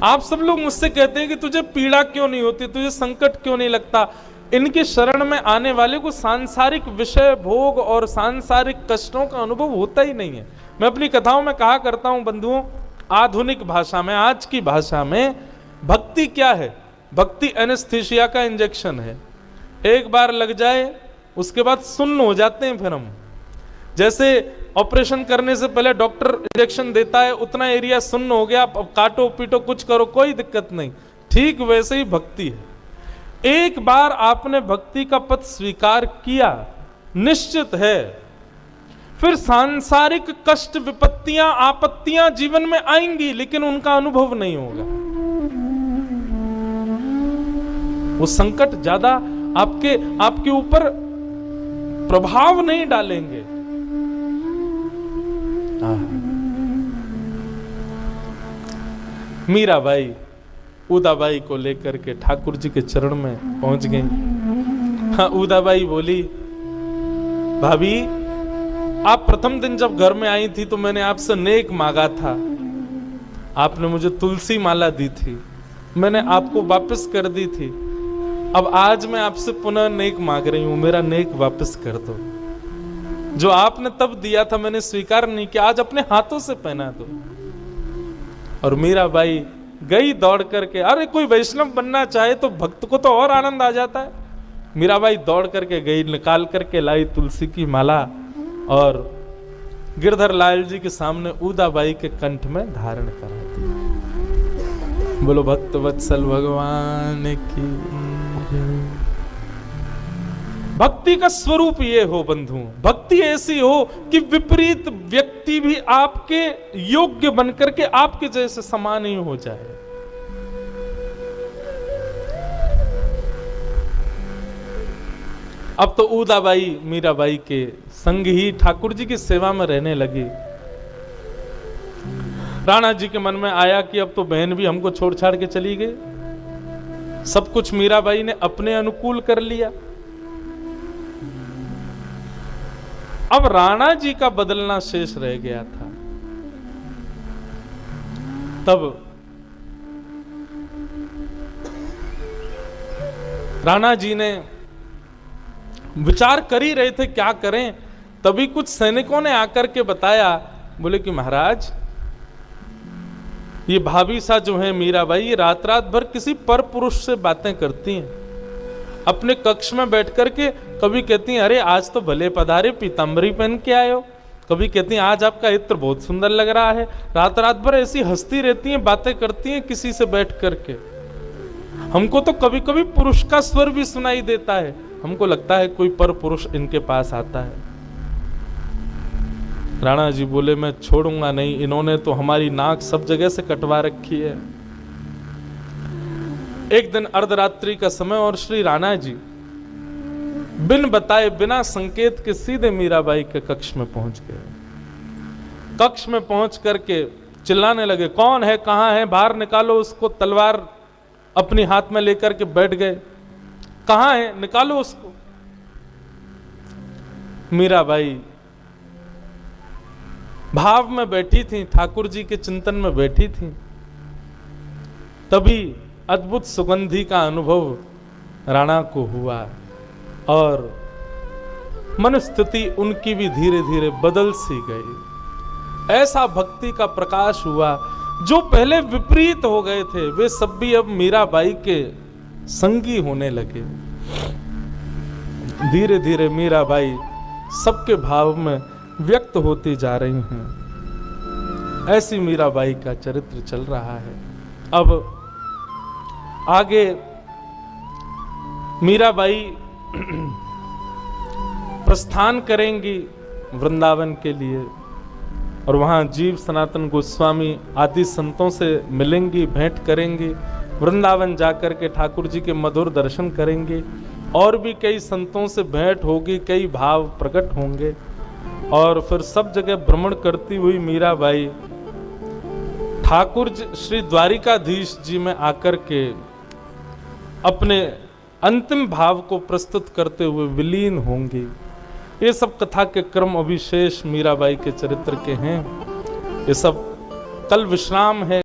आप सब लोग मुझसे कहते हैं कि तुझे पीड़ा क्यों नहीं होती, तुझे संकट क्यों नहीं लगता। इनके शरण में आने वाले को सांसारिक विषय भोग और सांसारिक कष्टों का अनुभव होता ही नहीं है। मैं अपनी कथाओं में कहा करता हूं बंधुओं, आधुनिक भाषा में, आज की भाषा में, भक्ति क्या है? भक्ति एनेस्थीसिया का इंजेक्शन है। एक बार लग जाए उसके बाद सुन्न हो जाते हैं। फिर हम जैसे ऑपरेशन करने से पहले डॉक्टर इंजेक्शन देता है, उतना एरिया सुन्न हो गया, अब काटो पीटो कुछ करो कोई दिक्कत नहीं, ठीक वैसे ही भक्ति है। एक बार आपने भक्ति का पथ स्वीकार किया, निश्चित है फिर सांसारिक कष्ट, विपत्तियां, आपत्तियां जीवन में आएंगी, लेकिन उनका अनुभव नहीं होगा। वो संकट ज्यादा आपके ऊपर प्रभाव नहीं डालेंगे। मीराबाई उदाबाई को लेकर के ठाकुर जी के चरण में पहुंच गई। हाँ, उदाबाई बोली, भाभी आप प्रथम दिन जब घर में आई थी तो मैंने आपसे नेक मांगा था, आपने मुझे तुलसी माला दी थी, मैंने आपको वापस कर दी थी। अब आज मैं आपसे पुनः नेक मांग रही हूं, मेरा नेक वापस कर दो। जो आपने तब दिया था मैंने स्वीकार नहीं किया, आज अपने हाथों से पहना दो। और मीराबाई गई दौड़ करके, अरे कोई वैष्णव बनना चाहे तो भक्त को तो और आनंद आ जाता है। मीराबाई दौड़ करके गई, निकाल करके लाई तुलसी की माला और गिरधर लाल जी के सामने उदाबाई के कंठ में धारण करा दी। बोलो भक्त वत्सल भगवान की। भक्ति का स्वरूप ये हो बंधु, भक्ति ऐसी हो कि विपरीत व्यक्ति भी आपके योग्य बनकर के आपके जैसे समान ही हो जाए। अब तो उदाबाई मीराबाई के संग ही ठाकुर जी की सेवा में रहने लगी। राणा जी के मन में आया कि अब तो बहन भी हमको छोड़ छाड़ के चली गई। सब कुछ मीराबाई ने अपने अनुकूल कर लिया। अब राणा जी का बदलना शेष रह गया था। तब राणा जी ने विचार कर ही रहे थे क्या करें, तभी कुछ सैनिकों ने आकर के बताया, बोले कि महाराज ये भाभी सा जो है मीराबाई, ये रात रात भर किसी पर पुरुष से बातें करती हैं। अपने कक्ष में बैठ करके कभी कहती हैं अरे आज तो भले पधारे, पीतांबरी पहन के आए हो। कभी कहती हैं आज आपका इत्र बहुत सुंदर लग रहा है। रात रात भर ऐसी हंसती रहती हैं, बातें करती हैं किसी से बैठ करके। हमको तो कभी कभी पुरुष का स्वर भी सुनाई देता है, हमको लगता है कोई पर पुरुष इनके पास आता है। राणा जी बोले मैं छोड़ूंगा नहीं, इन्होंने तो हमारी नाक सब जगह से कटवा रखी है। एक दिन अर्धरात्रि का समय और श्री राणा जी बिन बताए बिना संकेत के सीधे मीराबाई के कक्ष में पहुंच गए। कक्ष में पहुंच करके चिल्लाने लगे, कौन है, कहां है, बाहर निकालो उसको। तलवार अपनी हाथ में लेकर के बैठ गए, कहां है, निकालो उसको। मीराबाई भाव में बैठी थी, ठाकुर जी के चिंतन में बैठी थी। तभी अद्भुत सुगंधि का अनुभव राणा को हुआ और मनस्थिति उनकी भी धीरे धीरे बदल सी गई। ऐसा भक्ति का प्रकाश हुआ, जो पहले विपरीत हो गए थे वे सब भी अब मीराबाई के संगी होने लगे। धीरे धीरे मीराबाई सबके भाव में व्यक्त होती जा रही हैं। ऐसी मीराबाई का चरित्र चल रहा है। अब आगे मीराबाई प्रस्थान करेंगी वृंदावन के लिए और वहां जीव सनातन गोस्वामी आदि संतों से मिलेंगी, भेंट करेंगी। वृंदावन जाकर के ठाकुर जी के मधुर दर्शन करेंगे और भी कई संतों से भेंट होगी, कई भाव प्रकट होंगे और फिर सब जगह भ्रमण करती हुई मीराबाई ठाकुर श्री द्वारिकाधीश जी में आकर के अपने अंतिम भाव को प्रस्तुत करते हुए विलीन होंगी। ये सब कथा के क्रम अभिशेष मीराबाई के चरित्र के हैं। ये सब कल विश्राम है।